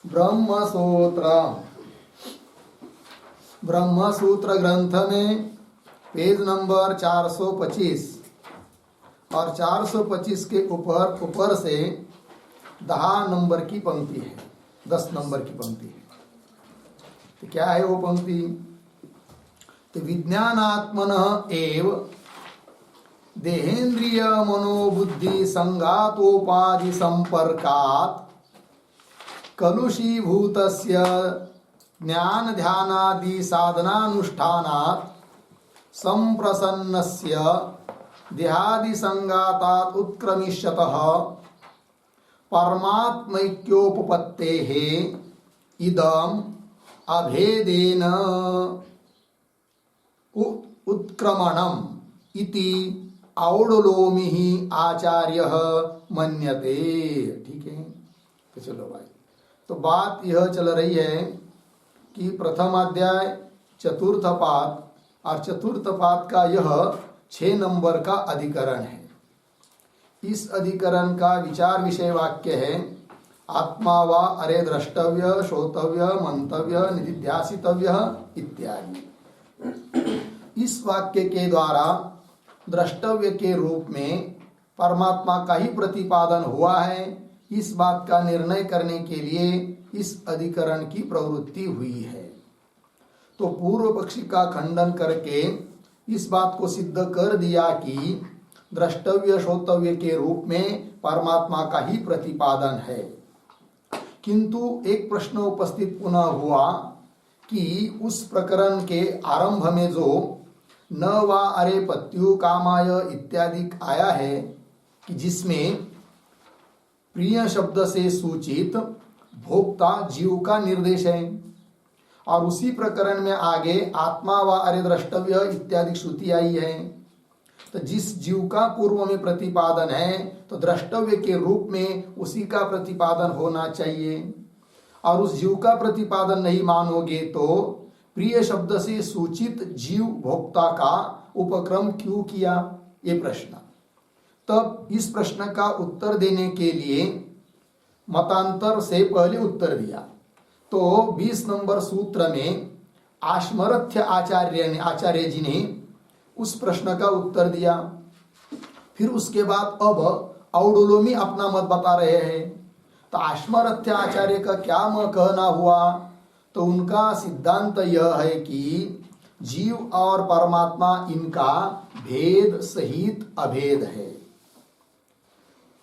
ब्रह्मसूत्र ब्रह्मसूत्र ग्रंथ में page number 425 और 425 के ऊपर से 10 नंबर की पंक्ति है, 10 नंबर की पंक्ति है। तो क्या है वो पंक्ति? तो विज्ञानात्मनः एव देहेन्द्रिय मनोबुद्धि संगातोपाधि संपर्कात् कलुषीभूतस्य ज्ञान ध्यानादि साधनानुष्ठानात् संप्रसन्नस्य देहादि संगातात् उत्क्रमिष्यतः परमात्मैक्योपपत्तेः इदम् अभेदेन उत्क्रमणम् इति औडलोमिः आचार्यः मन्यते। ठीक है, तो चलो भाई, तो बात यह चल रही है कि प्रथम अध्याय चतुर्थ पाद और चतुर्थ पाद का यह 6 नंबर का अधिकरण है। इस अधिकरण का विचार विषय वाक्य है आत्मा वा अरे द्रष्टव्य श्रोतव्य मंतव्य निधिध्यासितव्य इत्यादि। इस वाक्य के द्वारा द्रष्टव्य के रूप में परमात्मा का ही प्रतिपादन हुआ है, इस बात का निर्णय करने के लिए इस अधिकरण की प्रवृत्ति हुई है। तो पूर्व पक्षी का खंडन करके इस बात को सिद्ध कर दिया कि द्रष्टव्य श्रोतव्य के रूप में परमात्मा का ही प्रतिपादन है। किंतु एक प्रश्न उपस्थित पुनः हुआ कि उस प्रकरण के आरंभ में जो न वा अरे पत्यु कामाय इत्यादि आया है कि जिसमें प्रिय शब्द से सूचित भोक्ता जीव का निर्देश है, और उसी प्रकरण में आगे आत्मा व अरे द्रष्टव्य इत्यादि श्रुति आई है। तो जिस जीव का पूर्व में प्रतिपादन है तो द्रष्टव्य के रूप में उसी का प्रतिपादन होना चाहिए, और उस जीव का प्रतिपादन नहीं मानोगे तो प्रिय शब्द से सूचित जीव भोक्ता का उपक्रम क्यों किया, ये प्रश्न। तब इस प्रश्न का उत्तर देने के लिए मतांतर से पहले उत्तर दिया। तो 20 नंबर सूत्र में आश्मरथ्य आचार्य जी ने उस प्रश्न का उत्तर दिया। फिर उसके बाद अब औडुलोमी अपना मत बता रहे हैं। तो आश्मरथ्य आचार्य का क्या कहना हुआ? तो उनका सिद्धांत यह है कि जीव और परमात्मा इनका भेद सहित अभेद है,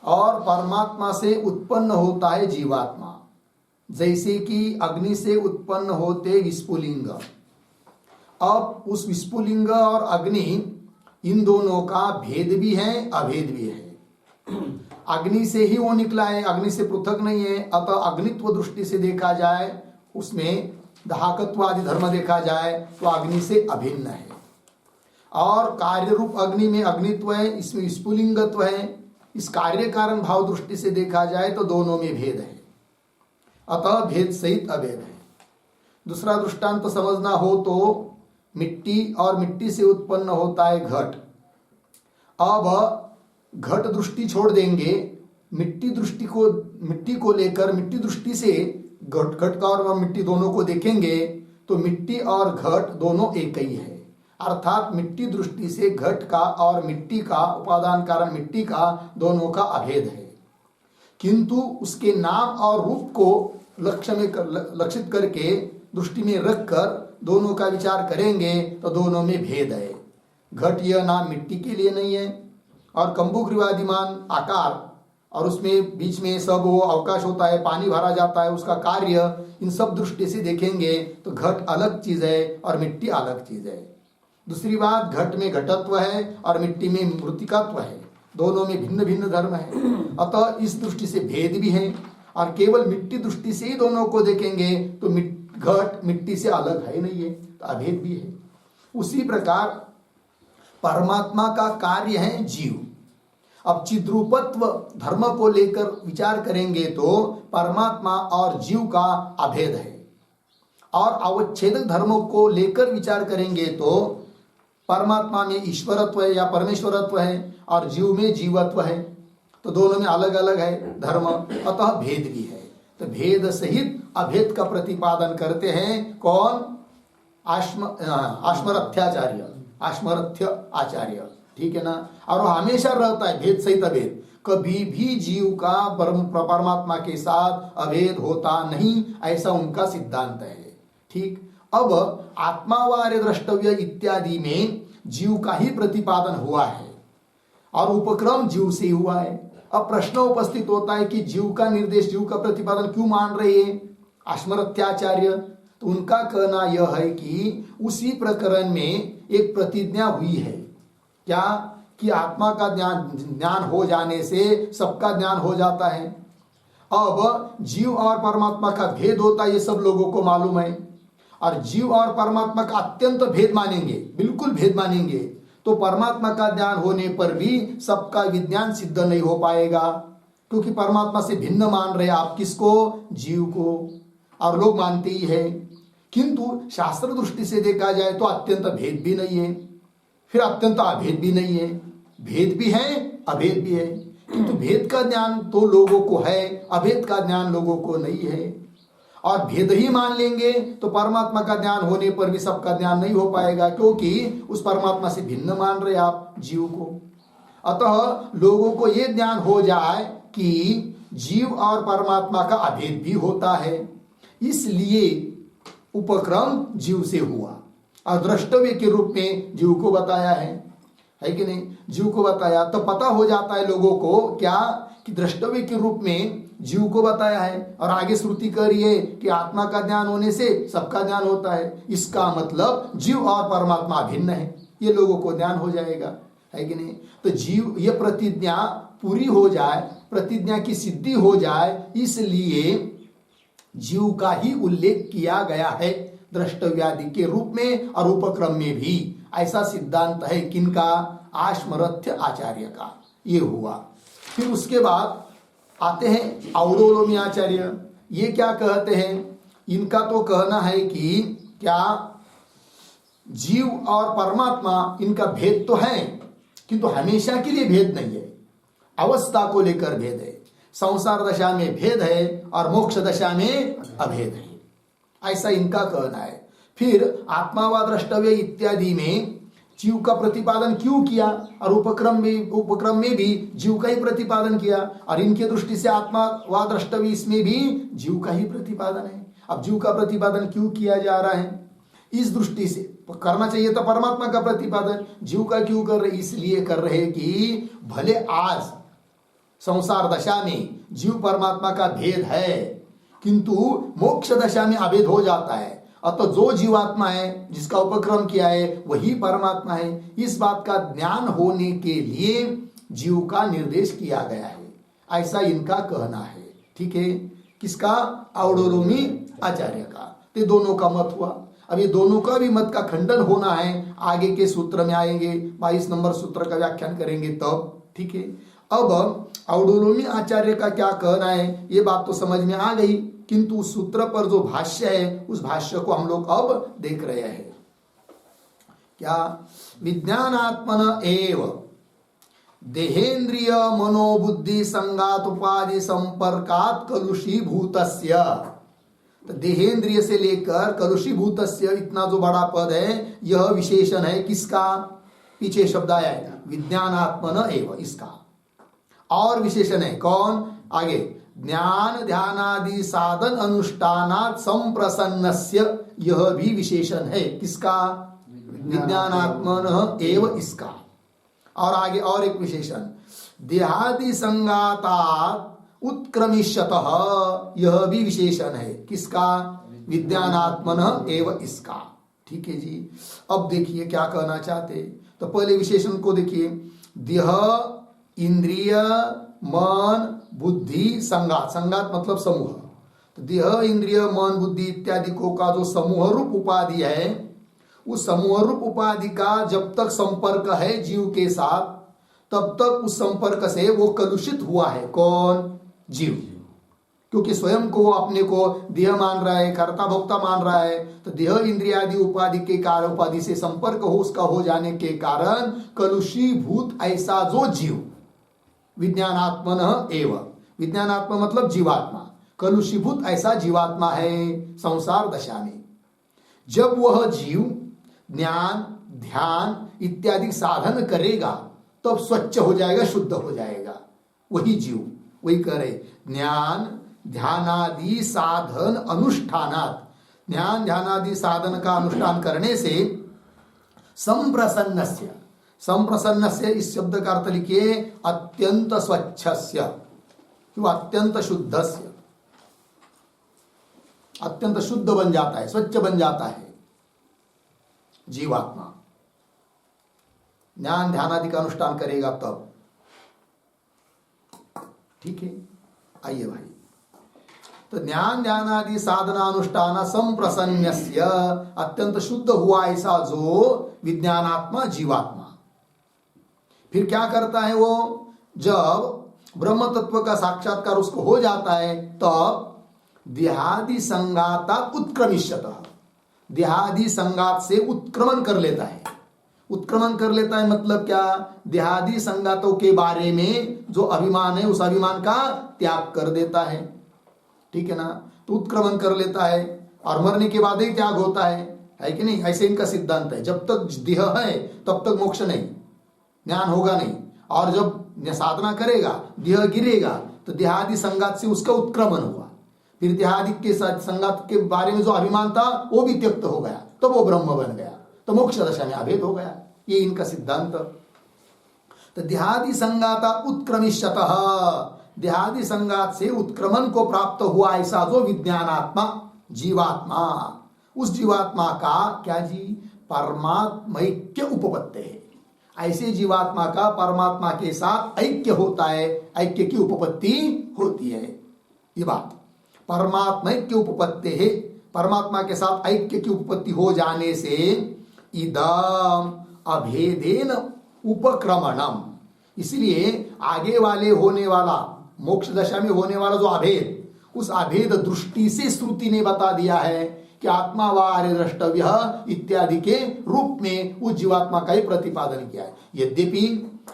और परमात्मा से उत्पन्न होता है जीवात्मा, जैसे कि अग्नि से उत्पन्न होते विस्फुलिंग। अब उस विस्फुलिंग और अग्नि इन दोनों का भेद भी है अभेद भी है। अग्नि से ही वो निकला है, अग्नि से पृथक नहीं है। अतः अग्नित्व दृष्टि से देखा जाए, उसमें दाहकत्व आदि धर्म देखा जाए तो अग्नि से अभिन्न है। और कार्य रूप अग्नि में अग्नित्व है, इसमें विस्फुलिंगत्व है। इस कार्य कारण भाव दृष्टि से देखा जाए तो दोनों में भेद है, अतः भेद सहित अभेद है। दूसरा दृष्टांत समझना हो तो मिट्टी और मिट्टी से उत्पन्न होता है घट। अब घट दृष्टि छोड़ देंगे, मिट्टी को लेकर मिट्टी दृष्टि से घट का और मिट्टी दोनों को देखेंगे तो मिट्टी और घट दोनों एक ही है। अर्थात मिट्टी दृष्टि से घट का और मिट्टी का उपादान कारण मिट्टी का दोनों का अभेद है। किंतु उसके नाम और रूप को लक्षित करके दृष्टि में रखकर दोनों का विचार करेंगे तो दोनों में भेद है। घट यह नाम मिट्टी के लिए नहीं है, और कंबुग्रीवादिमान आकार और उसमें बीच में सब वो अवकाश होता है, पानी भरा जाता है, उसका कार्य, इन सब दृष्टि से देखेंगे तो घट अलग चीज है और मिट्टी अलग चीज है। दूसरी बात, घट में घटत्व है और मिट्टी में मृतिकात्व है, दोनों में भिन्न भिन्न धर्म है। अतः इस दृष्टि से भेद भी है, और केवल मिट्टी दृष्टि से ही दोनों को देखेंगे तो घट मिट्टी से अलग है नहीं है, तो अभेद भी है। उसी प्रकार परमात्मा का कार्य है जीव। अब चिद्रूपत्व धर्म को लेकर विचार करेंगे तो परमात्मा और जीव का अभेद है, और अवच्छेदक धर्मों को लेकर विचार करेंगे तो परमात्मा में ईश्वरत्व है या परमेश्वरत्व है और जीव में जीवत्व है, तो दोनों में अलग अलग है धर्म, अतः भेद भी है। तो भेद सहित अभेद का प्रतिपादन करते हैं कौन? आश्मरथ्याचार्य, आश्मरथ्य आचार्य, ठीक है ना। और वो हमेशा रहता है भेद सहित अभेद, कभी भी जीव का परमात्मा के साथ अभेद होता नहीं, ऐसा उनका सिद्धांत है। ठीक, अब आत्मावार्य द्रष्टव्य इत्यादि में जीव का ही प्रतिपादन हुआ है और उपक्रम जीव से हुआ है। अब प्रश्न उपस्थित होता है कि जीव का निर्देश, जीव का प्रतिपादन क्यों मान रहे हैं आश्मरथ्याचार्य? तो उनका कहना यह है कि उसी प्रकरण में एक प्रतिज्ञा हुई है, क्या? कि आत्मा का ज्ञान हो जाने से सबका ज्ञान हो जाता है। अब जीव और परमात्मा का भेद होता है, ये सब लोगों को मालूम है, और जीव और परमात्मा का अत्यंत भेद मानेंगे, बिल्कुल भेद मानेंगे, तो परमात्मा का ज्ञान होने पर भी सबका विज्ञान सिद्ध नहीं हो पाएगा, क्योंकि परमात्मा से भिन्न मान रहे आप किसको? जीव को, और लोग मानते ही है। किंतु शास्त्र दृष्टि से देखा जाए तो अत्यंत भेद भी नहीं है, फिर अत्यंत अभेद भी नहीं है, भेद भी है अभेद भी है। किंतु भेद का ज्ञान तो लोगों को है, अभेद का ज्ञान लोगों को नहीं है। और भेद ही मान लेंगे तो परमात्मा का ज्ञान होने पर भी सबका ज्ञान नहीं हो पाएगा, क्योंकि उस परमात्मा से भिन्न मान रहे आप जीव को। अतः लोगों को यह ज्ञान हो जाए कि जीव और परमात्मा का अभेद भी होता है, इसलिए उपक्रम जीव से हुआ और द्रष्टव्य के रूप में जीव को बताया है कि नहीं? जीव को बताया तो पता हो जाता है लोगों को क्या कि द्रष्टव्य के रूप में जीव को बताया है, और आगे श्रुति कह रही है कि आत्मा का ज्ञान होने से सबका ज्ञान होता है। इसका मतलब जीव और परमात्मा भिन्न है, ये लोगों को ज्ञान हो जाएगा, है कि नहीं? तो जीव, ये प्रतिज्ञा पूरी हो जाए, प्रतिज्ञा की सिद्धि हो जाए, इसलिए जीव का ही उल्लेख किया गया है द्रष्टव्यादि के रूप में और उपक्रम में भी। ऐसा सिद्धांत है किनका? आश्मरथ्य आचार्य का। ये हुआ। फिर उसके बाद आते हैं औडोलोमी आचार्य। ये क्या कहते हैं? इनका तो कहना है कि क्या जीव और परमात्मा इनका भेद तो है, किंतु हमेशा के लिए भेद नहीं है, अवस्था को लेकर भेद है। संसार दशा में भेद है और मोक्ष दशा में अभेद है, ऐसा इनका कहना है। फिर आत्मा व द्रष्टव्य इत्यादि में जीव का प्रतिपादन क्यों किया, और उपक्रम में भी जीव का ही प्रतिपादन किया, और इनके दृष्टि से आत्मा व द्रष्टव्य इसमें भी जीव का ही प्रतिपादन है। अब जीव का प्रतिपादन क्यों किया जा रहा है? इस दृष्टि से करना चाहिए था परमात्मा का प्रतिपादन, जीव का क्यों कर रहे? इसलिए कर रहे कि भले आज संसार दशा में जीव परमात्मा का भेद है, किंतु मोक्ष दशा में अभेद हो जाता है। अतः जो जीवात्मा है जिसका उपक्रम किया है वही परमात्मा है, इस बात का ज्ञान होने के लिए जीव का निर्देश किया गया है, ऐसा इनका कहना है। ठीक है, किसका? औडोलोमी आचार्य का। तो दोनों का मत हुआ। अब ये दोनों का भी मत का खंडन होना है, आगे के सूत्र में आएंगे, 22 नंबर सूत्र का व्याख्यान करेंगे तब। ठीक है, अब औडोलोमी आचार्य का क्या कहना है ये बात तो समझ में आ गई, किंतु उस सूत्र पर जो भाष्य है उस भाष्य को हम लोग अब देख रहे हैं। क्या? विज्ञानात्मन एव देहेन्द्रिय मनोबुद्धि संगात उपाधि संपर्कात कलुषीभूतस्य। तो देहेन्द्रिय से लेकर कलुषीभूतस्य इतना जो बड़ा पद है, यह विशेषण है किसका? पीछे शब्द आया है विज्ञानात्मन एव, इसका। और विशेषण है कौन? आगे, ज्ञान ध्यानादि साधन अनुष्ठानात् संप्रसन्नस्य, यह भी विशेषण है किसका? विज्ञानात्मन एव, इसका। और आगे और एक विशेषण, देहादि संगातात् उत्क्रमिष्यतः, यह भी विशेषण है किसका? विज्ञानात्मन एव, इसका। ठीक है जी। अब देखिए क्या कहना चाहते। तो पहले विशेषण को देखिए, देह इंद्रिय मन बुद्धि संगात, संगात मतलब समूह। तो देह इंद्रिय मन बुद्धि इत्यादि को का जो समूह रूप उपाधि है, उस समूह रूप उपाधि का जब तक संपर्क है जीव के साथ, तब तक उस संपर्क से वो कलुषित हुआ है। कौन? जीव। क्योंकि स्वयं को अपने को देह मान रहा है, कर्ता भोक्ता मान रहा है, तो देह इंद्रियादि उपाधि के कारण, उपाधि से संपर्क हो उसका हो जाने के कारण कलुषीभूत ऐसा जो जीव, विज्ञानात्मन एव, विज्ञानात्मा मतलब जीवात्मा, कलुषीभूत ऐसा जीवात्मा है संसार दशा में। जब वह जीव ज्ञान ध्यान इत्यादि साधन करेगा तब स्वच्छ हो जाएगा, शुद्ध हो जाएगा। वही जीव, वही करे ज्ञान ध्यानादि साधन अनुष्ठानात, ध्यान ध्यानादि साधन का अनुष्ठान करने से संप्रसन्नस्य, संप्रसन्नस्य इस शब्द का अर्थ लिखिए अत्यंत स्वच्छस्य, अत्यंत शुद्धस्य, अत्यंत शुद्ध बन जाता है, स्वच्छ बन जाता है जीवात्मा। ज्ञान ध्यान आदि का अनुष्ठान करेगा तब। ठीक है, आइए भाई, तो ज्ञान ध्यान आदि साधना अनुष्ठान संप्रसन्नस्य, अत्यंत शुद्ध हुआ ऐसा जो विज्ञानात्मा जीवात्मा। फिर क्या करता है वो, जब ब्रह्म तत्व का साक्षात्कार उसको हो जाता है तब देहादि संगाता उत्क्रमिष्यतः, देहादि संगात से उत्क्रमण कर लेता है। उत्क्रमण कर लेता है मतलब क्या, देहादि संगातों के बारे में जो अभिमान है उस अभिमान का त्याग कर देता है। ठीक है ना, तो उत्क्रमण कर लेता है और मरने के बाद ही त्याग होता है कि नहीं? ऐसे इनका सिद्धांत है। जब तक देह है तब तक मोक्ष नहीं, ज्ञान होगा नहीं, और जब साधना करेगा देह गिरेगा तो देहादि संगात से उसका उत्क्रमण हुआ, फिर देहादि के संगात के बारे में जो अभिमान था वो भी त्यक्त हो गया, तो वो ब्रह्म बन गया, तो मोक्ष दशा में अभेद हो गया। ये इनका सिद्धांत। तो देहादि संगाता उत्क्रमिष्यतः, देहादि संगात से उत्क्रमण को प्राप्त हुआ ऐसा जो विज्ञानात्मा जीवात्मा, उस जीवात्मा का क्या जी, परमात्मैक्य उपपत्ति है। ऐसे जीवात्मा का परमात्मा के साथ ऐक्य होता है, ऐक्य की उपपत्ति होती है। ये बात परमात्मैक्य उपपत्ति है, परमात्मा के साथ ऐक्य की उपपत्ति हो जाने से इदम अभेदेन उपक्रमणम, इसलिए आगे वाले होने वाला मोक्ष दशा में होने वाला जो अभेद, उस अभेद दृष्टि से श्रुति ने बता दिया है कि आत्मा वार्य द्रष्टव्य इत्यादि के रूप में उस जीवात्मा का ही प्रतिपादन किया है। यद्यपि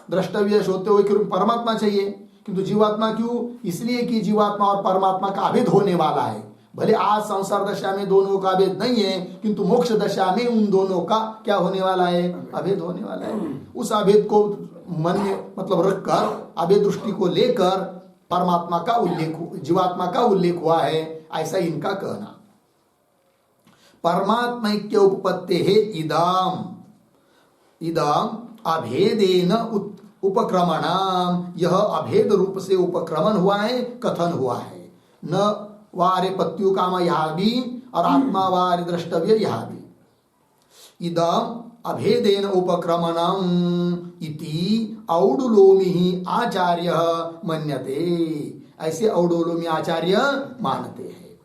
द्रष्टव्य होते हुए क्यों परमात्मा चाहिए, किंतु जीवात्मा क्यों, इसलिए कि जीवात्मा और परमात्मा का अभेद होने वाला है। भले आज संसार दशा में दोनों का अभेद नहीं है, किंतु मोक्ष दशा में उन दोनों का क्या होने वाला है, अभेद होने वाला है। उस अभेद को मन में मतलब रखकर, अभेद दृष्टि को लेकर परमात्मा का उल्लेख, जीवात्मा का उल्लेख हुआ है, ऐसा इनका कहना। परमात्मैक्य उपपत्ति है इदम, इदम अभेदेन उपक्रमणम, यह अभेद रूप से उपक्रमण हुआ है, कथन हुआ है। न वारे पत्यु काम यह भी और आत्मा वारे द्रष्टव्य यह भी। इदम अभेदेन उपक्रमणम इति औडुलोमी आचार्य मन्यते, ऐसे औडुलोमी आचार्य मानते हैं।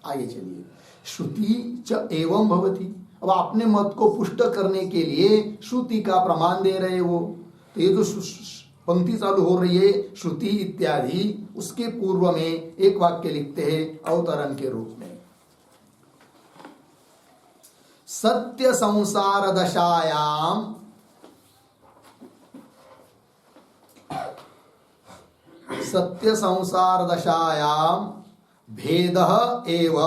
आगे चलिए, श्रुति च एवं भवति, अब अपने मत को पुष्ट करने के लिए श्रुति का प्रमाण दे रहे वो। तो ये जो पंक्ति चालू हो रही है श्रुति इत्यादि, उसके पूर्व में एक वाक्य लिखते हैं अवतरण के रूप में, सत्य संसार दशायाम सत्य संसार दशायाम भेदः एव,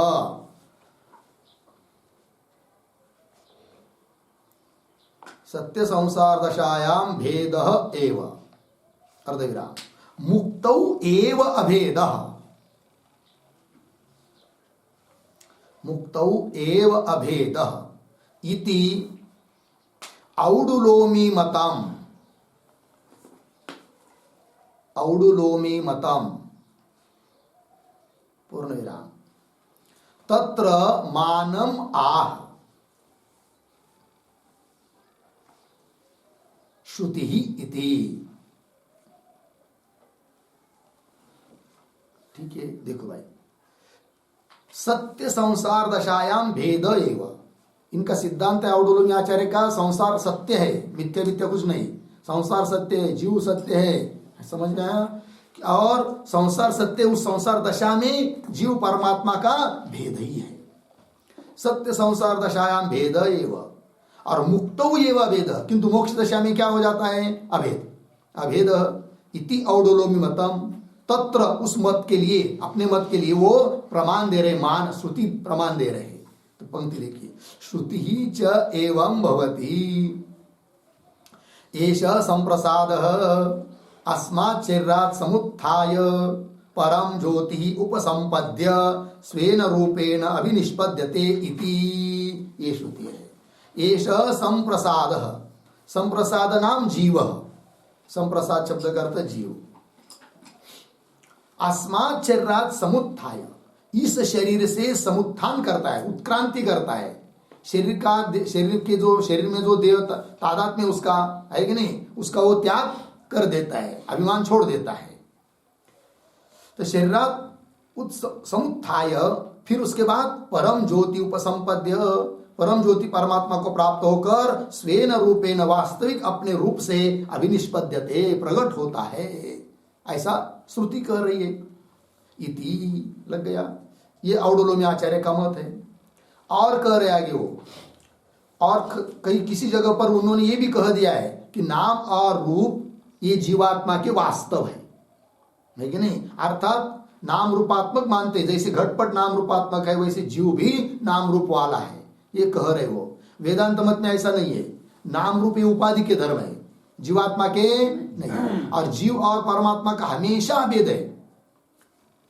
सत्य संसार दशायाम भेदः एव अर्धविराम, मुक्तौ एव अभेदः, मुक्तौ एव अभेदः इति औडुलोमी मतम, औडुलोमी मतम पूर्णविराम, तत्र मानम आह श्रुति ही इति। ठीक है, देखो भाई, सत्य संसार दशायाम भेद एव, इनका सिद्धांत है औडुलोमी आचार्य का, संसार सत्य है, मिथ्या मिथ्या कुछ नहीं, संसार सत्य है, जीव सत्य है, समझ में आया? और संसार सत्य, उस संसार दशा में जीव परमात्मा का भेद ही है। सत्य संसार दशायाम भेद एव और मुक्तौ एव अभेद, किंतु मोक्ष दशा में क्या हो जाता है, अभेद। अभेद इति औडुलोमी मतम, तत्र उस मत के लिए, अपने मत के लिए वो प्रमाण दे रहे, मान श्रुति प्रमाण दे रहे। तो पंक्ति देखिए, श्रुति ही च एवं भवति एष संप्रसादः अस्मात् शरीरात् समुत्थाय परम ज्योति उपसंपद्य स्वेन रूपेण अभिनिष्पद्यते इति, ये श्रुति है। एष संप्रसादः, संप्रसाद नाम जीव, संप्रसाद शब्द का अर्थ जीव। अस्मात् शरीरात् समुत्थाय, इस शरीर से समुत्थान करता है, उत्क्रांति करता है। शरीर का, शरीर के जो, शरीर में जो देव तादात्म्य उसका है कि नहीं, उसका वो त्याग कर देता है, अभिमान छोड़ देता है। तो शरीरात् समुत्थाय, फिर उसके बाद परम ज्योति उपसंपद्य, परम ज्योति परमात्मा को प्राप्त होकर स्वेन रूपेण, वास्तविक अपने रूप से अभिनिष्पद्यते, प्रकट होता है, ऐसा श्रुति कह रही है। इति लग गया, ये औडुलोमी आचार्य का मत है। और कह रहे आगे वो, और कहीं किसी जगह पर उन्होंने ये भी कह दिया है कि नाम और रूप ये जीवात्मा के वास्तव है कि नहीं, अर्थात नाम रूपात्मक मानते, जैसे घटपट नाम रूपात्मक है वैसे जीव भी नाम रूप वाला है, ये कह रहे वो। वेदांत मत में ऐसा नहीं है, नाम रूप ये उपाधि के धर्म है, जीवात्मा के नहीं। और जीव और परमात्मा का हमेशा अभेद है,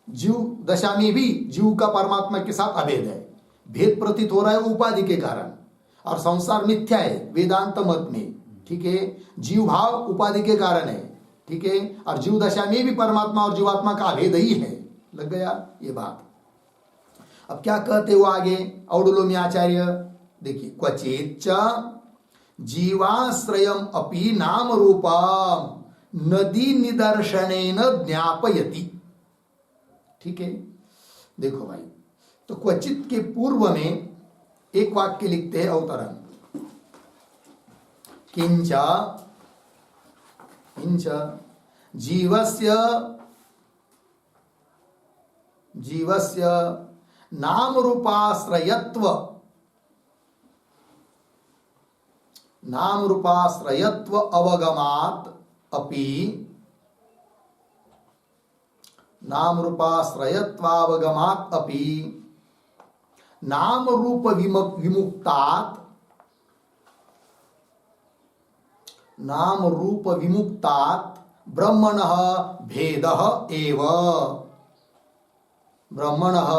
जीव दशा में भी जीव का परमात्मा के साथ अभेद है, भेद प्रतीत हो रहा है उपाधि के कारण, और संसार मिथ्या है वेदांत मत में, ठीक है। जीव भाव उपाधि के कारण है, ठीक है, और जीव दशा में भी परमात्मा और जीवात्मा का अभेद ही है। लग गया ये बात। अब क्या कहते हो आगे औडुलोमी आचार्य, देखिए, क्वचित जीवाश्रयम अपि नाम रूपम नदी निदर्शनेन ज्ञापयति, ठीक है। देखो भाई, तो क्वचित के पूर्व में एक वाक्य लिखते हैं अवतरण, किंच किंच जीवस्य नाम रूपाश्रयत्व अवगमात् अपि नाम रूपाश्रयत्वावगमात् अपि नाम रूप विमुक्तात् ब्रह्मणः भेदः एव, ब्रह्मणः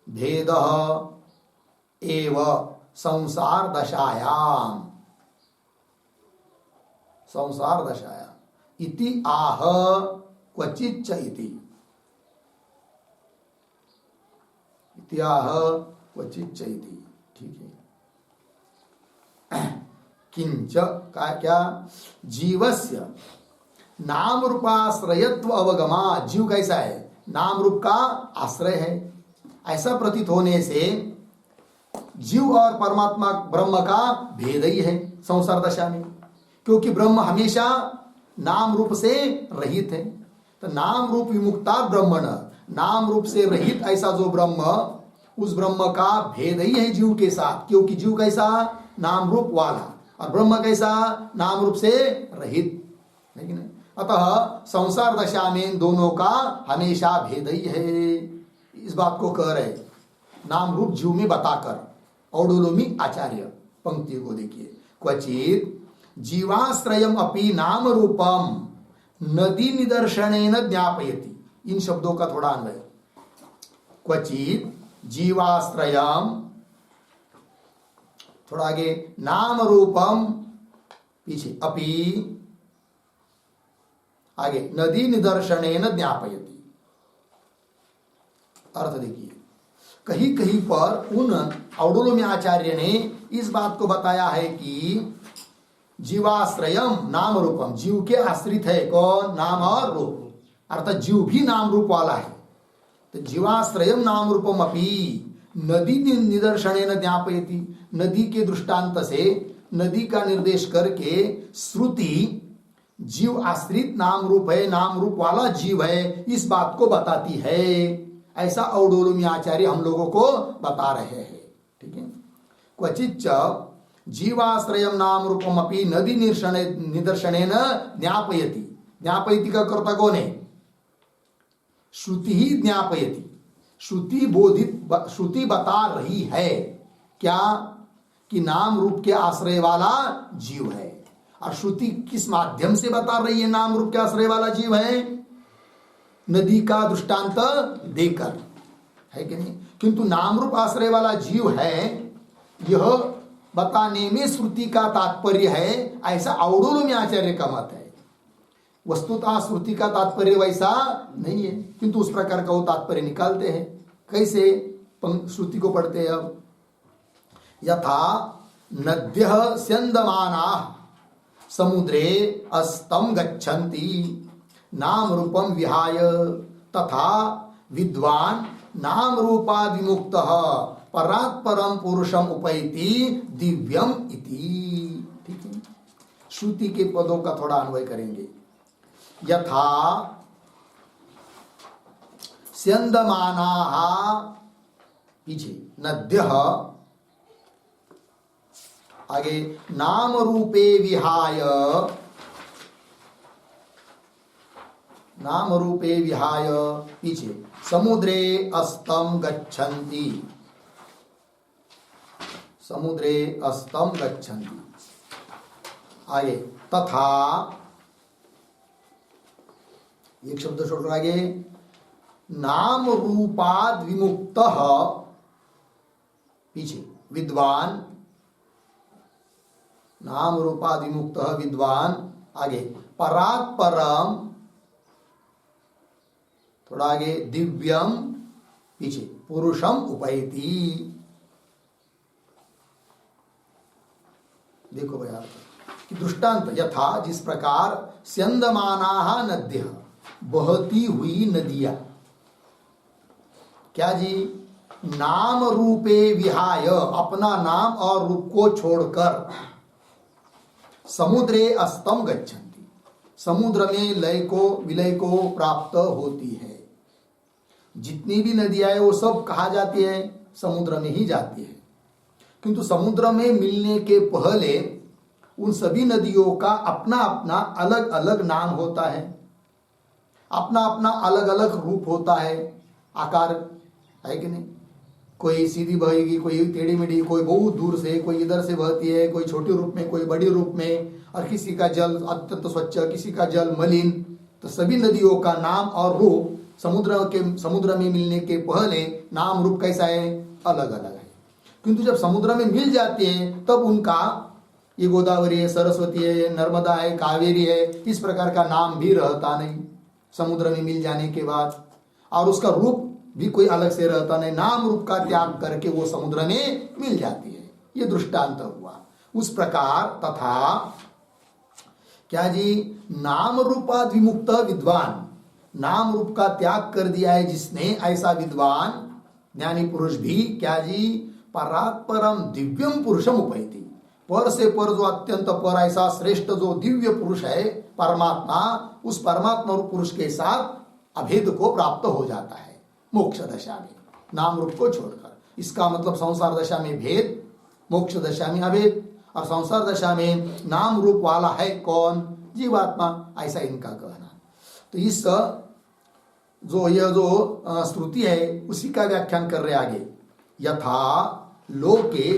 भेदः एव संसार दशायाम इति आह क्वचिच्च इति क्वचिच्च इति, ठीक है। किंच का क्या, जीवस्य नाम रूपाश्रयत्व अवगमा, जीव कैसा है, नाम रूप का आश्रय है, ऐसा प्रतीत होने से जीव और परमात्मा ब्रह्म का भेद ही है संसार दशा में, क्योंकि ब्रह्म हमेशा नाम रूप से रहित है। तो नाम रूप विमुक्ता ब्रह्मण, नाम रूप से रहित ऐसा जो ब्रह्म, उस ब्रह्म का भेद ही है जीव के साथ, क्योंकि जीव कैसा, नाम रूप वाला, और ब्रह्म कैसा, नाम रूप से रहित, लेकिन अतः संसार दशा में दोनों का हमेशा भेद ही है। इस बात को कह रहे नाम रूप जीव में बताकर औडुलोमी आचार्य। पंक्ति को देखिए, क्वचित जीवाश्रयम अपि नाम रूपम नदी निदर्शनेन ज्ञापयति, इन शब्दों का थोड़ा अन्वय, क्वचित जीवाश्रयम, थोड़ा आगे, नाम रूपम, पीछे अपि, आगे नदी निदर्शनेन ज्ञापयति। अर्थ देखिए, कहीं कहीं पर उन औडुलोमी आचार्य ने इस बात को बताया है कि जीवाश्रयम नाम रूपम, जीव के आश्रित है कौन, नाम और रूप, अर्थात जीव भी नाम रूप वाला है। तो जीवाश्रयम नाम रूपम अपि नदी निदर्शनेन ज्ञापयति, नदी के दृष्टांत से, नदी का निर्देश करके श्रुति जीव आश्रित नाम रूप है, नाम रूप वाला जीव है, इस बात को बताती है। ऐसा औडुलोमी आचार्य हम लोगों को बता रहे हैं, ठीक है। क्वचिच्च जीवाश्रयम नाम रूपम अपि नदी निदर्शनेन ज्ञापयति, ज्ञापयति का कर्ता कौन है, श्रुति ही ज्ञापयति, श्रुति बता रही है क्या कि नाम रूप के आश्रय वाला जीव है। और श्रुति किस माध्यम से बता रही है नाम रूप के आश्रय वाला जीव है? नदी का दृष्टांत देकर, है कि नहीं? किंतु नाम रूप आश्रय वाला जीव है, यह बताने में श्रुति का तात्पर्य है, ऐसा औडुल में आचार्य का मत है। वस्तुतः श्रुति का तात्पर्य वैसा नहीं है, किंतु उस प्रकार का वो तात्पर्य निकालते हैं। कैसे श्रुति को पढ़ते हैं? अब यथा नद्यः स्यन्दमानाः समुद्रे अस्तं गच्छन्ति नाम रूपम विहाय तथा विद्वान नाम रूपादि मुक्तः परात् परम पुरुषम उपैति दिव्यम इति। ठीक है, श्रुति के पदों का थोड़ा अन्वय करेंगे। यथा स्यन्दमानाः, पीछे नद्यः, आगे नाम रूपे विहाय, नाम रूपे विहाय, पीछे समुद्रे अस्तं गच्छन्ति, समुद्रे अस्तं गच्छन्ति, आगे तथा, एक शब्द छोड़कर आगे नाम रूपाद विमुक्तः, पीछे विद्वान, नाम रूपाद विमुक्तः विद्वान, आगे परात् परम, थोड़ा आगे दिव्यम, पीछे पुरुषम उपैति। देखो भैया कि दृष्टांत, यथा जिस प्रकार स्यन्दमानाः नद्यः, बहती हुई नदियां, क्या जी? नाम रूपे विहाय, अपना नाम और रूप को छोड़कर, समुद्रे अस्तं गच्छन्ति, समुद्र में लय को विलय को प्राप्त होती है। जितनी भी नदियां है वो सब कहाँ जाती है? समुद्र में ही जाती है। किंतु समुद्र में मिलने के पहले उन सभी नदियों का अपना अपना अलग अलग नाम होता है, अपना अपना अलग अलग रूप होता है, आकार, है कि नहीं? कोई सीधी बहेगी, कोई टेढ़ी मेढ़ी, कोई बहुत दूर से, कोई इधर से बहती है, कोई छोटे रूप में, कोई बड़ी रूप में, और किसी का जल अत्यंत स्वच्छ, किसी का जल मलिन। तो सभी नदियों का नाम और रूप समुद्र में मिलने के पहले नाम रूप कैसा है? अलग अलग है। किंतु जब समुद्र में मिल जाते हैं तब उनका, ये गोदावरी है, सरस्वती है, नर्मदा है, कावेरी है, इस प्रकार का नाम भी रहता नहीं समुद्र में मिल जाने के बाद, और उसका रूप भी कोई अलग से रहता नहीं। नाम रूप का त्याग करके वो समुद्र में मिल जाती है। ये दृष्टांत हुआ। उस प्रकार तथा क्या जी? नाम रूपाद विमुक्त विद्वान, नाम रूप का त्याग कर दिया है जिसने, ऐसा विद्वान ज्ञानी पुरुष भी क्या जी? परात् परम दिव्यम पुरुषम उपैति, पर से पर जो अत्यंत पर, ऐसा श्रेष्ठ जो दिव्य पुरुष है परमात्मा, उस परमात्मा पुरुष के साथ अभेद को प्राप्त हो जाता है मोक्ष दशा में, नाम रूप को छोड़कर। इसका मतलब संसार दशा में भेद, मोक्ष दशा में अभेद, और संसार दशा में नाम रूप वाला है कौन? जीवात्मा, ऐसा इनका कहना। तो इस जो यह जो श्रुति है उसी का व्याख्यान कर रहे आगे। यथा लोके,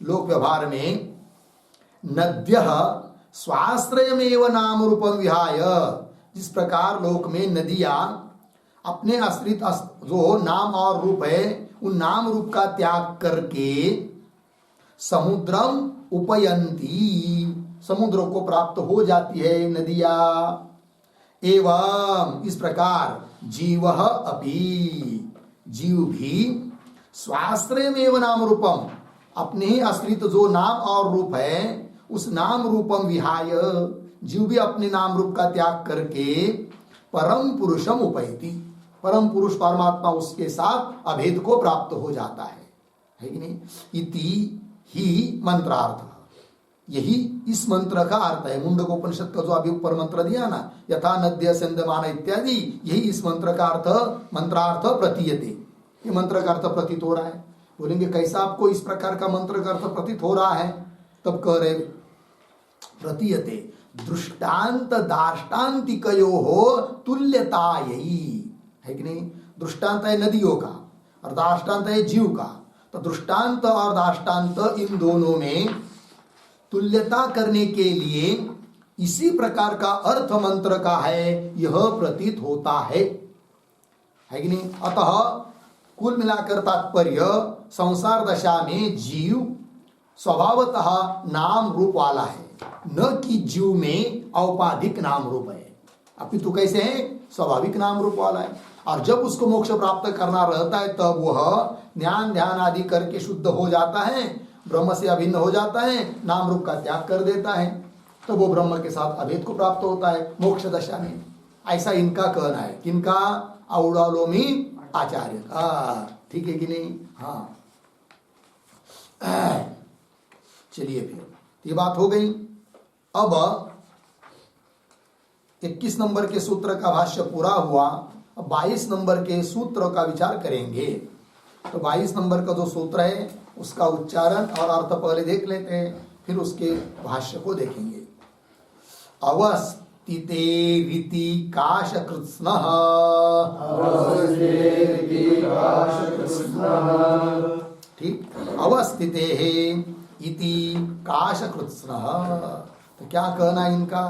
लोक व्यवहार में, नद्यः स्वाश्रयमेव नाम रूपम विहाय, जिस प्रकार लोक में नदियां अपने आश्रित जो नाम और रूप है उन नाम रूप का त्याग करके समुद्रम उपयंती, समुद्र को प्राप्त हो जाती है नदियां। एवं इस प्रकार जीवः अपि, जीव भी स्वाश्रयमेव नाम रूपम, अपने ही आश्रित जो नाम और रूप है उस नाम रूपम विहाय, जीव भी अपने नाम रूप का त्याग करके परम पुरुषम उपैति, परम पुरुष परमात्मा उसके साथ अभेद को प्राप्त हो जाता है कि नहीं? इति ही मंत्रार्थ, यही इस मंत्र का अर्थ है। मुंडकोपनिषद का जो अभी ऊपर मंत्र दिया ना, यथा नद्य स्यन्दमान इत्यादि, यही इस मंत्र का अर्थ, मंत्रार्थ प्रतीयते, ये मंत्र का अर्थ प्रतीत हो रहा है। बोलेंगे कैसा आपको इस प्रकार का मंत्र का अर्थ प्रतीत हो रहा है? तब कह रहे प्रतीयते दृष्टांत दाष्टान्तिकयोः तुल्यतायै, है कि नहीं। दृष्टांत है नदियों का और दाष्टान्त है जीव का। तो दृष्टांत और दाष्टान्त इन दोनों में तुल्यता करने के लिए इसी प्रकार का अर्थ मंत्र का है यह प्रतीत होता है कि नहीं। अतः कुल मिलाकर तात्पर्य संसार दशा में जीव स्वभावतः नाम रूप वाला है, न कि जीव में औपाधिक नाम रूप है, अपितु कैसे है स्वाभाविक नाम रूप वाला है। और जब उसको मोक्ष प्राप्त करना रहता है तब वह ज्ञान ध्यान आदि करके शुद्ध हो जाता है, ब्रह्म से अभिन्न हो जाता है, नाम रूप का त्याग कर देता है, तो वो ब्रह्म के साथ अभेद को प्राप्त होता है मोक्ष दशा में। ऐसा इनका कहना है, किनका, औडालोमी आचार्य का, ठीक है कि नहीं। हाँ चलिए फिर ये बात हो गई। अब 21 नंबर के सूत्र का भाष्य पूरा हुआ। अब 22 नंबर के सूत्र का विचार करेंगे। तो 22 नंबर का जो सूत्र है उसका उच्चारण और अर्थ पहले देख लेते हैं, फिर उसके भाष्य को देखेंगे। अवस्थिते रीति काश कृत्स्न, ठीक, अवस्थिते इति काश कृत्स्न। तो क्या कहना इनका,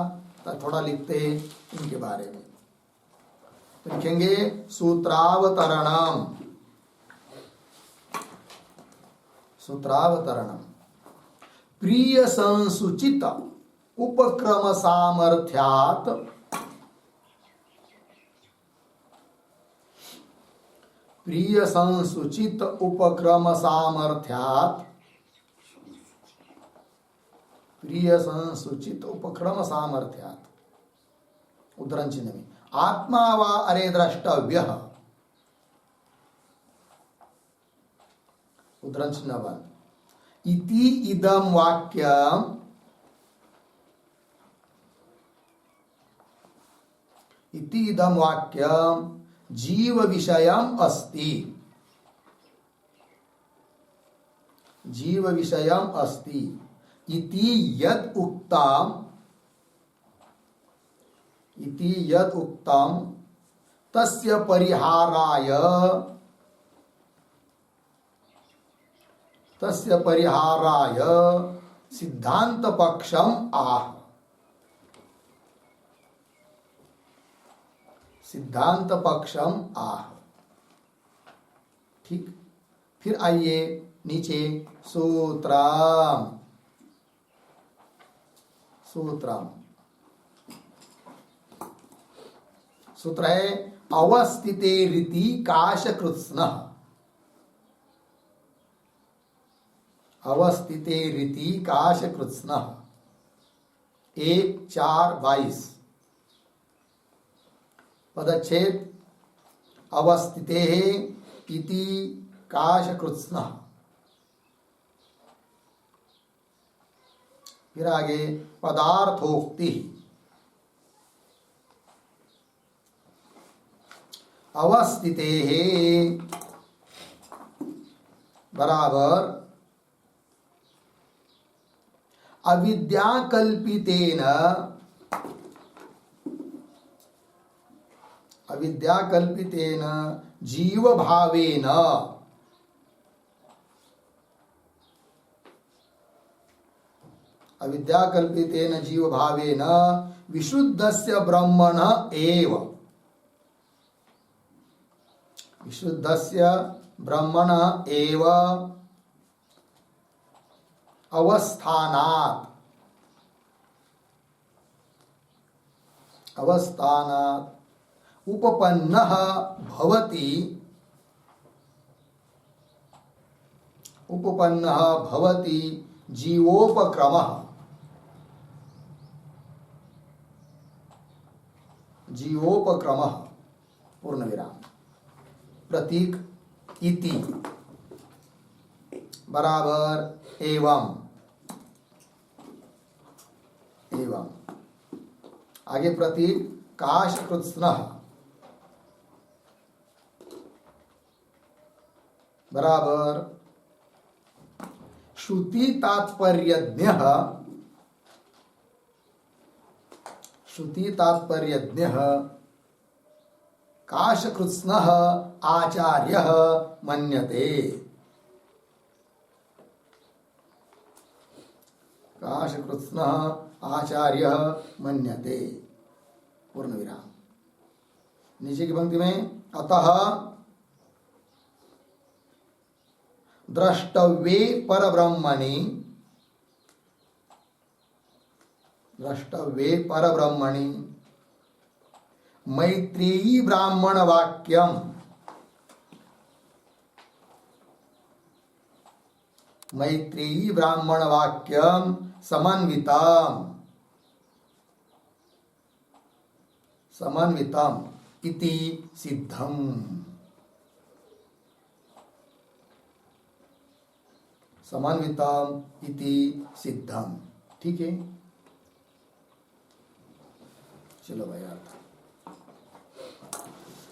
तो थोड़ा लिखते हैं इनके बारे में। तो लिखेंगे सूत्रावतरणम, सूत्रावतरणम प्रिय संसुचित उपक्रम सामर्थ्यात्, प्रिय संसुचित उपक्रम सामर्थ्यात्, प्रिय संसुचित उपक्रम सामर्थ्यात्, उद्धरण चिन्ह में आत्मा वा अरे द्रष्टव्यः, उद्धरण चिन्ह 1, इति इदं वाक्यम्, इति इदं वाक्यम् जीव विषयम् अस्ति, जीव विषयम् अस्ति, इति यद् उक्तम्, इति यद् उक्तम् तस्य परिहाराय, तस्य परिहाराय सिद्धांत पक्षम आह, सिद्धांत पक्षम आह, ठीक। फिर आइए नीचे सूत्रम, सूत्रम सूत्र है अवस्थिते रीति काश कृत्स्न, अवस्थिते रीति काश कृत्स्न, 1-4-22 पदच्छेद अवस्थिते इति काश कृत्स्न। फिर आगे पदार्थोक्ति, अवस्थिते बराबर अविद्याकल्पितेन, अविद्याकल्पितेन जीव भावेन, अविद्याकल्पितेन जीव भावेन विशुद्धस्य ब्रह्मण एव, विशुद्धस्य ब्रह्मण एव अवस्थानात्, अवस्थानात् उपपन्नः भवति, उपपन्नः भवति जीवोपक्रमः, जीवोपक्रमः पूर्ण विराम, प्रतीक इति बराबर एवं, एवं आगे प्रतीक काश कृत्स्न बराबर श्रुति तात्पर्यज्ञ, श्रुति तात्पर्यज्ञ काशकृत्स्नः आचार्यः मन्यते। काशकृत्स्नः आचार्यः मन्यते, पूर्ण विराम। नीचे की पंक्ति में अतः द्रष्टव्ये परब्रह्मणि, द्रष्टव्ये परब्रह्मणि मैत्रेयी ब्राह्मण वाक्यम, मैत्रेयी ब्राह्मण वाक्यम समन्वितम, समन्वितम इति सिद्धम। समन्वितम इति सिद्धम, ठीक है। चलो भाई अर्थ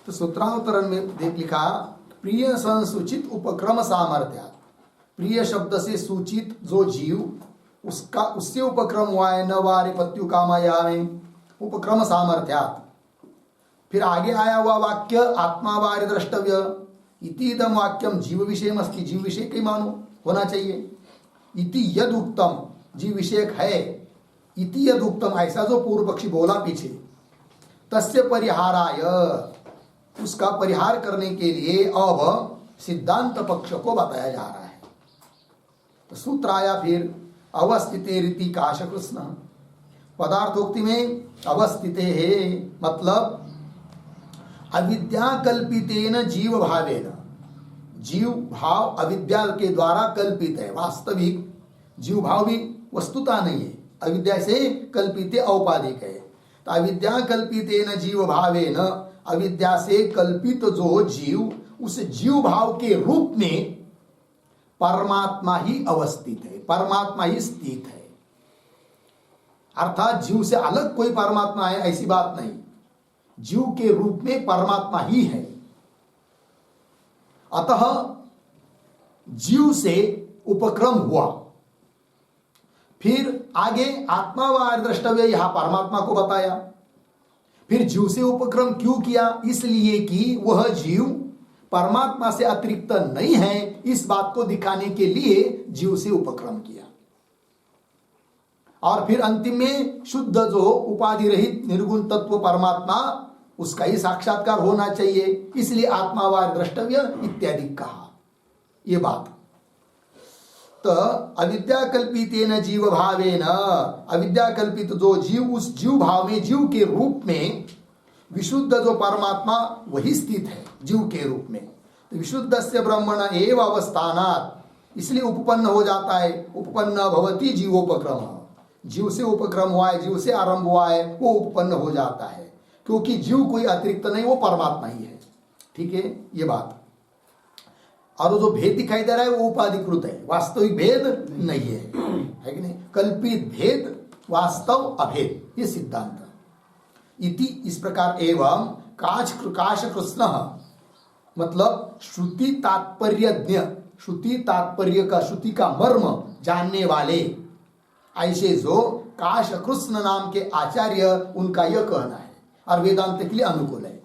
तो सूत्रावतरण में देख लिखा, प्रिय संसूचित उपक्रम सामर्थ्यात्, प्रिय शब्द से सूचित जो जीव उसका उससे उपक्रम हुआ है, न वारे पत्यु कामयामे, उपक्रम सामर्थ्यात्। फिर आगे आया हुआ वाक्य आत्मा वारे द्रष्टव्य इतीदम वाक्यम जीव विषय मस्ति, जीव विषय के मानो होना चाहिए। इति यद उक्तम, जीव विषयक है। इति यद उक्तम, ऐसा जो पूर्व पक्षी बोला पीछे, तस्य परिहाराय, उसका परिहार करने के लिए अब सिद्धांत पक्ष को बताया जा रहा है। तो सूत्र आया फिर अवस्थिते रीति काशकृत्स्न, पदार्थोक्ति में अवस्थिते है मतलब अविद्या कल्पितेन जीव भावेन, जीव भाव अविद्या के द्वारा कल्पित है, वास्तविक जीव भाव भी वस्तुता नहीं है, अविद्या से कल्पित औपाधिक है। तो अविद्या कल्पितेन जीव भावेन, अविद्या से कल्पित जो जीव, उस जीव भाव के रूप में परमात्मा ही अवस्थित है, परमात्मा ही स्थित है। अर्थात जीव से अलग कोई परमात्मा है ऐसी बात नहीं, जीव के रूप में परमात्मा ही है। अतः जीव से उपक्रम हुआ। फिर आगे आत्मा व द्रष्टव्य, यहां परमात्मा को बताया। फिर जीव से उपक्रम क्यों किया? इसलिए कि वह जीव परमात्मा से अतिरिक्त नहीं है, इस बात को दिखाने के लिए जीव से उपक्रम किया। और फिर अंतिम में शुद्ध जो उपाधि रहित निर्गुण तत्व परमात्मा, उसका ही साक्षात्कार होना चाहिए, इसलिए आत्मा व द्रष्टव्य इत्यादि कहा। ये बात तो अविद्या कल्पितेन जीव भावेन, अविद्या कल्पित जो जीव, उस जीव भाव में जीव के रूप में विशुद्ध जो परमात्मा वही स्थित है जीव के रूप में। तो विशुद्ध से ब्रह्मण एव अवस्थानात्, इसलिए उपपन्न हो जाता है, उपपन्न भवति जीवोपक्रम, जीव से उपक्रम हुआ है, जीव से आरंभ हुआ है, वो उपपन्न हो जाता है, क्योंकि जीव कोई अतिरिक्त नहीं, वो परमात्मा ही है। ठीक है ये बात। और वो जो भेद दिखाई दे रहा है वो उपाधिकृत है, वास्तविक भेद नहीं है कि नहीं? कल्पित भेद, वास्तव अभेद, ये सिद्धांत। इति इस प्रकार एवं काशकृत्स्न मतलब श्रुति तात्पर्यज्ञ, श्रुति तात्पर्य का, श्रुति का मर्म जानने वाले ऐसे जो काशकृत्स्न नाम के आचार्य, उनका यह कहना है और वेदांत के लिए अनुकूल है।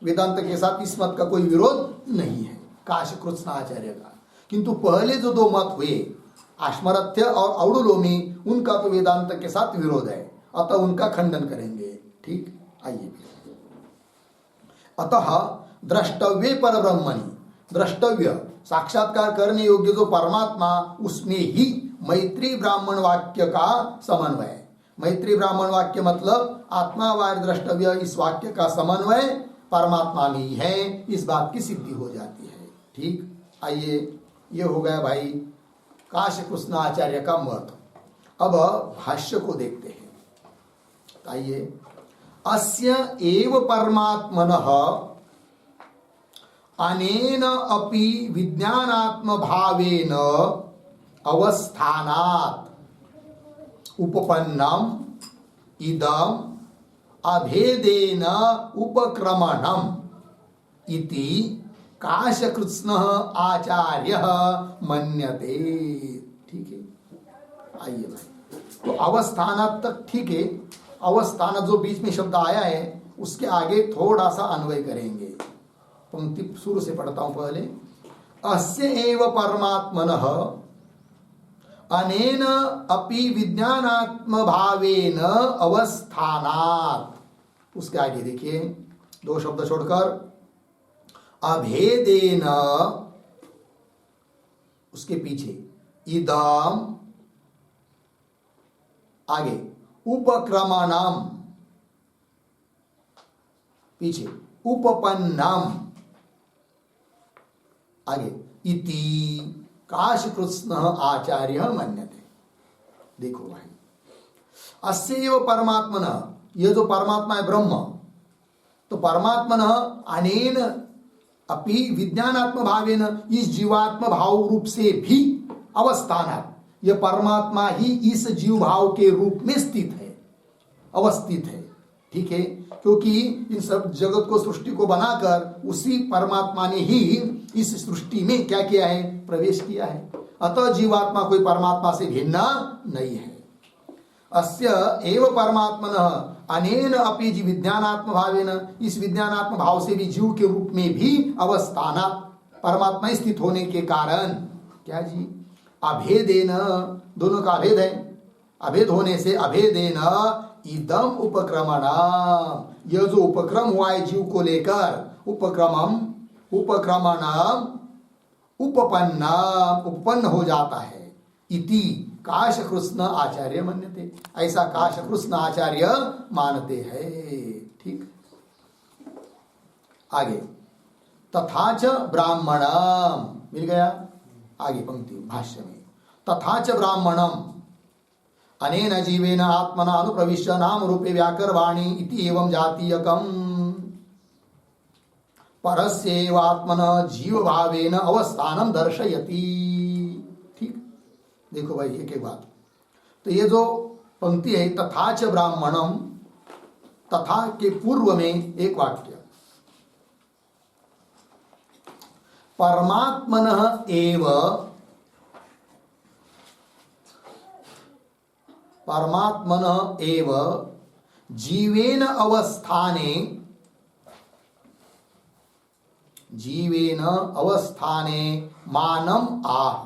वेदांत के साथ इस मत का कोई विरोध नहीं है काशकृत्स्न आचार्य का। किंतु पहले जो दो मत हुए आश्मरथ्य और औडुलोमी, उनका तो वेदांत के साथ विरोध है, अतः उनका खंडन करेंगे। ठीक, आइए। अतः द्रष्टव्य पर ब्रह्मणि, द्रष्टव्य साक्षात्कार करने योग्य जो परमात्मा, उसमें ही मैत्री ब्राह्मण वाक्य का समन्वय। मैत्री ब्राह्मण वाक्य मतलब आत्मा व द्रष्टव्य, इस वाक्य का समन्वय परमात्मा में ही है, इस बात की सिद्धि हो जाती है। ठीक, आइए, ये हो गया भाई काशकृत्स्न आचार्य का मत। अब भाष्य को देखते हैं। आइए, अस्य एव परमात्मनः अनेन अपि विज्ञानात्म भावेन अवस्थानात् उपपन्नम इदम अभेदेन उपक्रमणम इति काशकृत्स्न आचार्य मन्यते। ठीक है, आइए भाई। तो अवस्थानात् तक ठीक है। अवस्थान जो बीच में शब्द आया है, उसके आगे थोड़ा सा अन्वय करेंगे। पंक्ति शुरू से पढ़ता हूं पहले। अस्य एव परमात्मनः अनेन अपि विज्ञानात्म भावेन अवस्थानात्। उसके आगे देखिए 2 शब्द छोड़कर अभेदेन, उसके पीछे इदम, आगे उपक्रमणम, पीछे उपपन्नम, आगे इति काशकृत्स्न आचार्य मन्यते। देखो भाई, अस्यैव परमात्मनः, यह जो परमात्मा है ब्रह्म, तो परमात्मनः अनेन अपि विज्ञानात्म भावेन, इस जीवात्म भाव रूप से भी अवस्थानात्, यह परमात्मा ही इस जीव भाव के रूप में स्थित है, अवस्थित है। ठीक है, क्योंकि इन सब जगत को, सृष्टि को बनाकर उसी परमात्मा ने ही इस सृष्टि में क्या किया है, प्रवेश किया है। अतः जीवात्मा कोई परमात्मा से भिन्न नहीं है। अस्य एव परमात्मनः अनेन अपि जी विज्ञानात्म भावेन, इस विज्ञानात्म भाव से भी जीव के रूप में भी अवस्थानात्, परमात्मा स्थित होने के कारण क्या जी, अभेदेन, दोनों का अभेद है, अभेद होने से अभेदेन इदम उपक्रमणम, यह जो उपक्रम हुआ है जीव को लेकर, उपक्रमम उपक्रमणम उपपन्न हो जाता है। इति काशकृत्स्न आचार्य मन्यते, ऐसा काशकृत्स्न आचार्य मानते हैं। ठीक, आगे तथा च ब्राह्मणम, मिल गया आगे पंक्ति भाष्य में, तथा च ब्राह्मणम अनेन जीवेन आत्मना अनुप्रविश्य नाम रूपे व्याकरवाणी इति एवं जातीयकम परस्यैव आत्मनः जीव भावेन अवस्थानं दर्शयति। ठीक, देखो भाई एक एक बात। तो ये जो पंक्ति है तथा च ब्राह्मणम, तथा के पूर्व में एक वाक्य, परमात्मनः एव, परमात्मनः एव जीवेन अवस्थाने, जीवेन अवस्थाने मानम आह,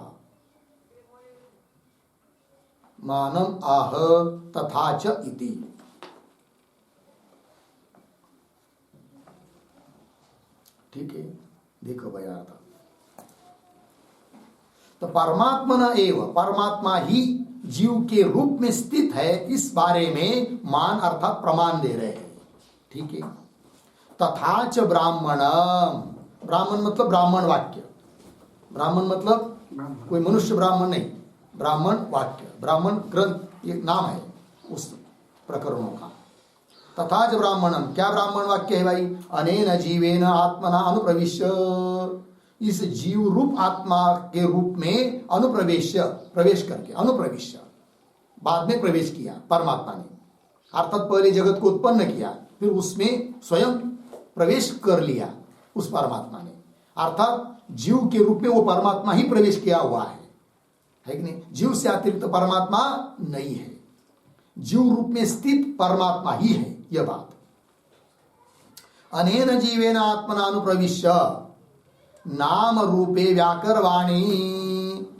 मानम आह तथा च इति। ठीक है, देखो भैया, तो परमात्मा एव, परमात्मा ही जीव के रूप में स्थित है, इस बारे में मान अर्थात प्रमाण दे रहे हैं। ठीक है, तथा च ब्राह्मणम, ब्राह्मण मतलब ब्राह्मण वाक्य, ब्राह्मण मतलब कोई मनुष्य ब्राह्मण नहीं, ब्राह्मण वाक्य, ब्राह्मण ग्रंथ एक नाम है उस प्रकरणों का। तथा च ब्राह्मणम, क्या ब्राह्मण वाक्य है भाई, अनेन जीवेन आत्मना अनुप्रविश्य, इस जीव रूप आत्मा के रूप में अनुप्रवेश, प्रवेश करके, अनुप्रविश्य बाद में प्रवेश किया परमात्मा ने, अर्थात पहले जगत को उत्पन्न किया, फिर उसमें स्वयं प्रवेश कर लिया उस परमात्मा ने, अर्थात जीव के रूप में वो परमात्मा ही प्रवेश किया हुआ है कि नहीं। जीव से अतिरिक्त परमात्मा नहीं है, जीव रूप में स्थित परमात्मा ही है, यह बात। अनेन जीवेन आत्मना अनुप्रविश्य नाम रूपे व्याकरवाणी,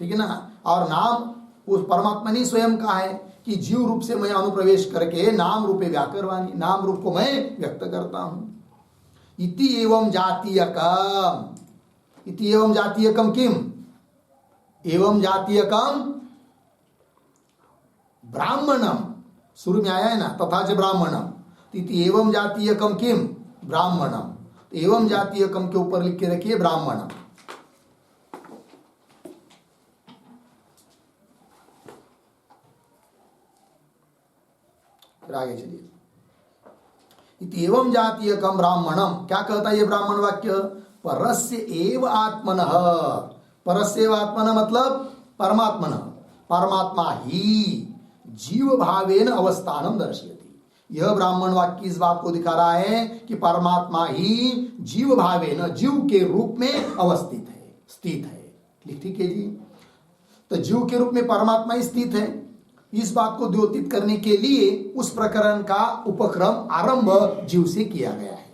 ठीक है ना, और नाम उस परमात्मा ने स्वयं कहा है कि जीव रूप से मैं अनुप्रवेश करके नाम रूपे व्याकरवाणी, नाम रूप को मैं व्यक्त करता हूं। इति एवं जातीयकम, इति एवं जातीयकम किम, एवं जातीयकम ब्राह्मणम, शुरू में आया है ना तथा च ब्राह्मणम, इति एवं जातीयकम किम ब्राह्मणम, एवं जातीयकम के ऊपर लिख के रखिए ब्राह्मणम। फिर आगे चलिए, इति एवं जातीयकम ब्राह्मणम, क्या कहता है ये ब्राह्मण वाक्य, परस्य एव आत्मनः, परस्य एव आत्मनः मतलब परमात्मनः, परमात्मा ही जीव भावेन अवस्थानम दर्शयति। यह ब्राह्मण वाक्य इस बात को दिखा रहा है कि परमात्मा ही जीव भावेन, जीव के रूप में अवस्थित है, स्थित है। ठीक है जी, तो जीव के रूप में परमात्मा ही स्थित है, इस बात को द्योतित करने के लिए उस प्रकरण का उपक्रम आरंभ जीव से किया गया है,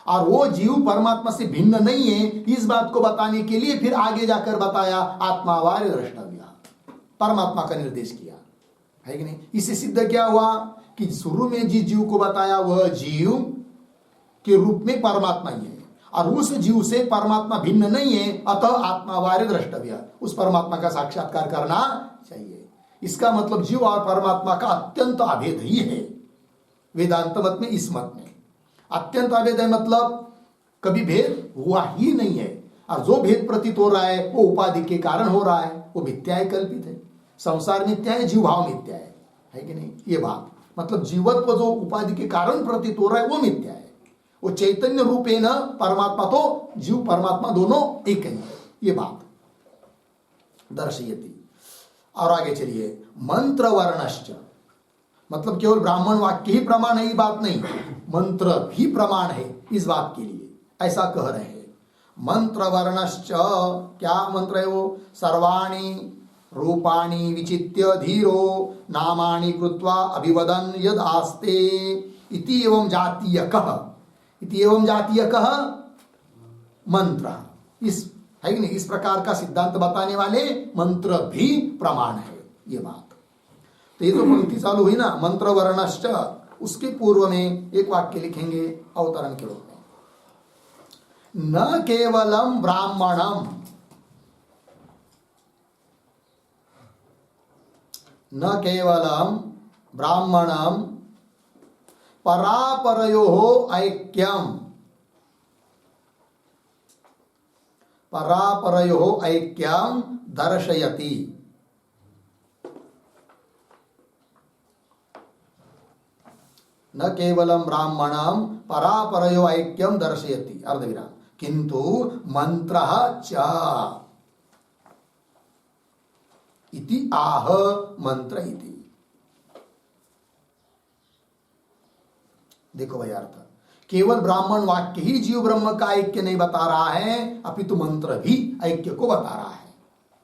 और वो जीव परमात्मा से भिन्न नहीं है इस बात को बताने के लिए फिर आगे जाकर बताया आत्मावार्य द्रष्टव्य, परमात्मा का निर्देश किया है कि नहीं। इससे सिद्ध क्या हुआ कि शुरू में जिस जीव को बताया वह जीव के रूप में परमात्मा ही है, और उस जीव से परमात्मा भिन्न नहीं है, अतः आत्मावार्य द्रष्टव्य, उस परमात्मा का साक्षात्कार करना चाहिए। इसका मतलब जीव और परमात्मा का अत्यंत अभेद ही है। वेदांत मत में, इस मत में अत्यंत अभेद है, मतलब कभी भेद हुआ ही नहीं है, और जो भेद प्रतीत हो रहा है वो उपाधि के कारण हो रहा है, वो मिथ्या है, कल्पित है। संसार मिथ्या है, जीव भाव मिथ्या है कि नहीं। ये बात मतलब जीवत्व जो उपाधि के कारण प्रतीत हो रहा है वो मिथ्या है, वो चैतन्य रूपेण परमात्मा तो जीव परमात्मा दोनों एक ही है, ये बात दर्शयति। और आगे चलिए, मंत्र वर्णश्च, मतलब केवल ब्राह्मण वाक्य ही प्रमाण है, ये बात नहीं, मंत्र भी प्रमाण है इस बात के लिए, ऐसा कह रहे हैं। मंत्र वर्णश्च, क्या मंत्र है वो? सर्वाणि रूपाणि विचित्य धीरो नामानि कृत्वा अभिवदन यद आस्ते इति एवं जातीयकः, इति एवं जातीयकः मंत्र, इस है कि नहीं, इस प्रकार का सिद्धांत बताने वाले मंत्र भी प्रमाण है, ये बात। तो ये तो पंक्ति चालू हुई ना, मंत्र वर्णश्च, उसके पूर्व में एक वाक्य लिखेंगे अवतरण के रूप में, न केवलम ब्राह्मणम, न केवलम ब्राह्मणम परापरयोः ऐक्यम, परापरयोः ऐक्यम दर्शयति, न केवलम ब्राह्मणम परापरयोः ऐक्यम दर्शयति, अर्धविराम, किंतु मंत्रः च इति आह मंत्र इति। देखो भाई अर्थ, केवल ब्राह्मण वाक्य ही जीव ब्रह्म का ऐक्य नहीं बता रहा है, अपितु मंत्र भी ऐक्य को बता रहा है,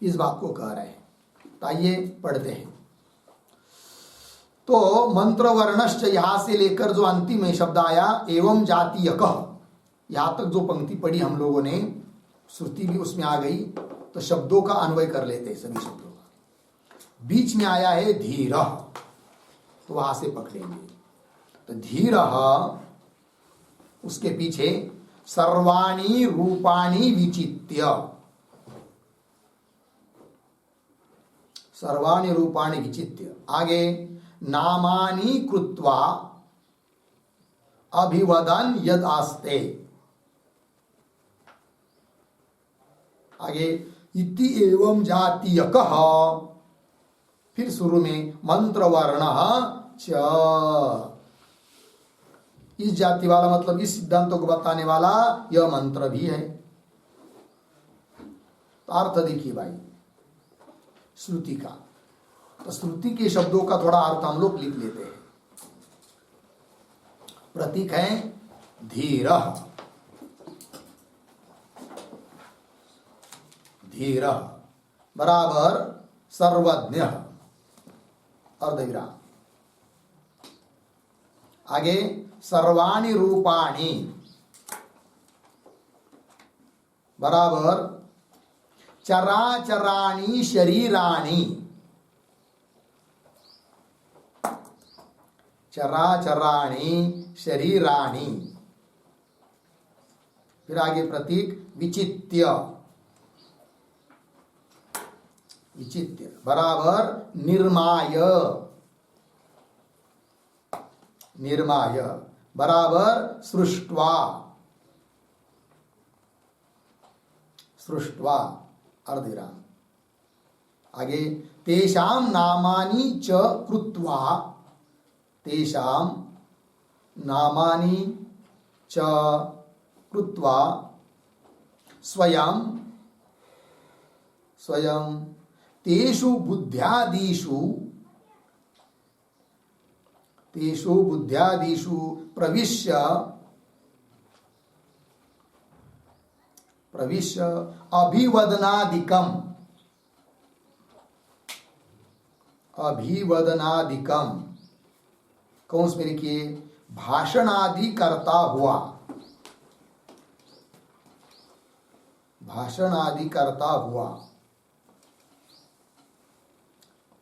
इस बात को कह रहे हैं। तो आइए पढ़ते हैं। तो मंत्र वर्णश्च, यहां से लेकर जो अंतिम में शब्द आया एवं जातीयकः, यहां तक जो पंक्ति पढ़ी हम लोगों ने, श्रुति भी उसमें आ गई, तो शब्दों का अन्वय कर लेते हैं सभी शब्दों का। बीच में आया है धीर, तो वहां से पकड़ेंगे। तो धीर, उसके पीछे सर्वाणि रूपाणि विचित्य, सर्वाणि रूपाणि विचित्य, आगे नामानि कृत्वा अभिवदन यद आस्ते, आगे इति एवं जातीयकः, फिर शुरू में मंत्र वर्णः च, इस जाति वाला मतलब इस सिद्धांतों को बताने वाला यह मंत्र भी है। तो अर्थ देखिए भाई श्रुति का, तो श्रुति के शब्दों का थोड़ा अर्थ हम लोग लिख लेते हैं। प्रतीक है धीर, धीर बराबर सर्वज्ञ, अर्धविराम, आगे सर्वाणि रूपाणि बराबर चराचराणि शरीराणि, चराचराणि शरीराणि, फिर आगे प्रतीक विचित्य, विचित्य बराबर निर्माय, निर्माय बराबर सृष्ट्वा, सृष्ट्वा, अर्धविराम, आगे तेषां नामानि च कृत्वा, तेषां नामानि च कृत्वा स्वयं, स्वयं तेषु बुद्ध्यादिषु, तेषु बुद्ध्यादिषु प्रविश्य, अभिवदनादिकम, अभिवदनादिकम, कौन में लिखिए, भाषणादि करता हुआ, भाषण आदि करता हुआ,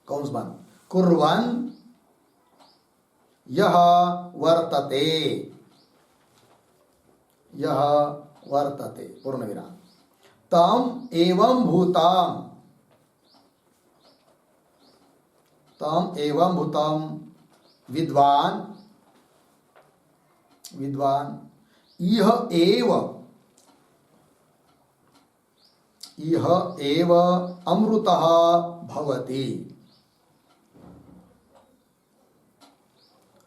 कौन बन, कुर्वन् यह वर्तते, यह वर्तते, पूर्ण विराम, तम एवं भूतम, तम एवं भूतम विद्वान, विद्वान इह एव, इह एव अमृतः भवति,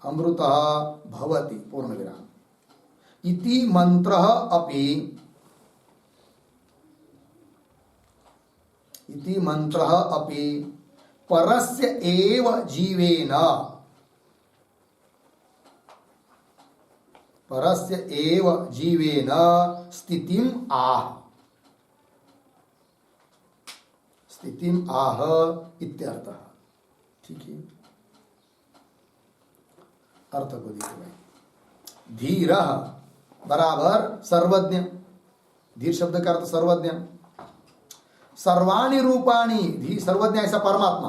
अमृतः भवति, पूर्ण विराम, इति मंत्रः अपि, इति मंत्रः अपि परस्य एव जीवेन, परस्य एव जीवेन स्थितिम आह, स्थितिम आह इत्यर्थः। ठीक है, अर्थ को देखो, धीर बराबर सर्वज्ञ, धीर शब्द का अर्थ सर्वज्ञ, सर्वाणि रूपाणि, धी सर्वज्ञ ऐसा परमात्मा,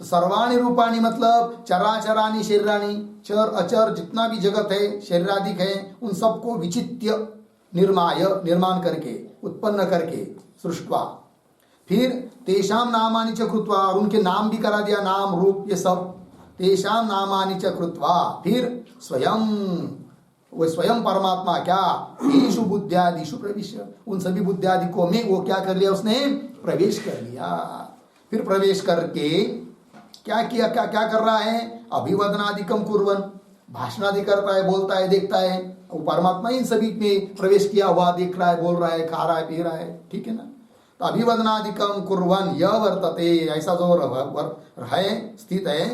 तो सर्वाणि रूपाणि मतलब चराचराणि शरीराणि, चर अचर जितना भी जगत है शरीरादिक है, उन सबको विचित्य निर्माय, निर्माण करके, उत्पन्न करके, सृष्टवा, फिर तेषाम नामानि च कृत्वा, और उनके नाम भी करा दिया, नाम रूप ये सब, तेषाम नामानि च कृत्वा, फिर स्वयं, वो स्वयं परमात्मा क्या, येषु बुद्ध्यादिषु प्रविश्य, उन सभी बुद्ध्यादिकों में वो क्या कर लिया, उसने प्रवेश कर लिया, फिर प्रवेश करके क्या किया, क्या क्या कर रहा है, अभिवदनादिकम कुर्वन्, भाषणादि करता है, बोलता है, देखता है, वो परमात्मा इन सभी में प्रवेश किया हुआ, देख रहा है, बोल रहा है, खा रहा है, पी रहा है, ठीक है ना। तो अभिवदनादिकम कुर्वन् यह वर्तते, ऐसा जो है स्थित है,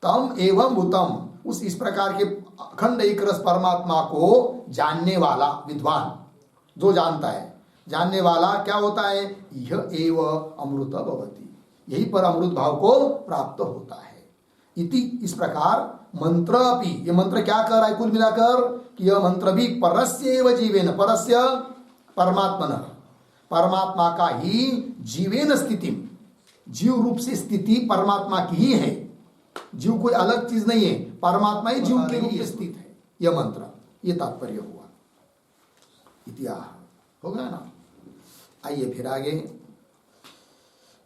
तम एवं भूतम, उस इस प्रकार के अखंड एक रस परमात्मा को जानने वाला विद्वान, जो जानता है, जानने वाला क्या होता है, यह एव अमृत भवति, यही पर अमृत भाव को प्राप्त होता है। इति, इस प्रकार मंत्र भी, ये मंत्र क्या कर रहा है कुल मिलाकर, कि यह मंत्र भी परस्य एव जीवेन, परस्य परमात्मन, परमात्मा का ही जीवेन स्थिति, जीव रूप से स्थिति परमात्मा की ही है, जीव कोई अलग चीज नहीं है, परमात्मा ही जीव के रूप में स्थित है, यह मंत्र, यह तात्पर्य हुआ, इतिहास हो गया ना। आइए फिर आगे,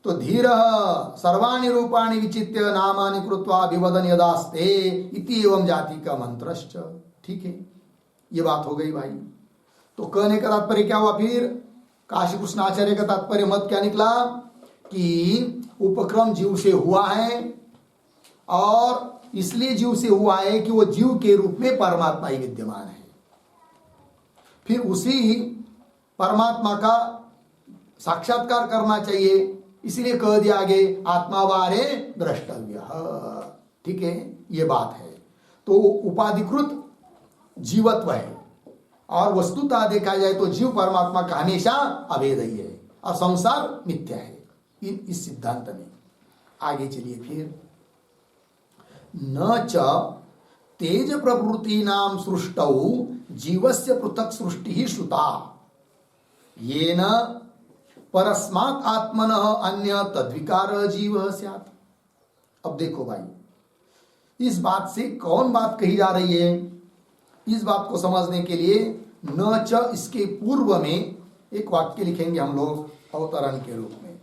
तो धीर सर्वाणि रूपाणि विचित्य नामानि कृत्वा अभिवदन यदास्ते इति एवं जाति का मंत्रश्च। ठीक है, ये बात हो गई भाई। तो कहने का तात्पर्य क्या हुआ, फिर काशी कृष्णाचार्य का तात्पर्य मत क्या निकला, कि उपक्रम जीव से हुआ है, और इसलिए जीव से हुआ है कि वो जीव के रूप में परमात्मा ही विद्यमान है, फिर उसी परमात्मा का साक्षात्कार करना चाहिए, इसलिए कह दिया आगे आत्मा वारे द्रष्टव्य। ठीक है, ये बात है। तो उपाधिकृत जीवत्व है, और वस्तुतः देखा जाए तो जीव परमात्मा का हमेशा अभेद ही है, और संसार मिथ्या है, इस सिद्धांत में। आगे चलिए फिर, न च तेज प्रवृत्ति नाम सृष्टौ जीवस्य पृथक सृष्टि ही श्रुता, येन परस्मात् आत्मनः अन्य तद्विकार जीव स्यात्। अब देखो भाई, इस बात से कौन बात कही जा रही है, इस बात को समझने के लिए न च, इसके पूर्व में एक वाक्य लिखेंगे हम लोग अवतरण के रूप में।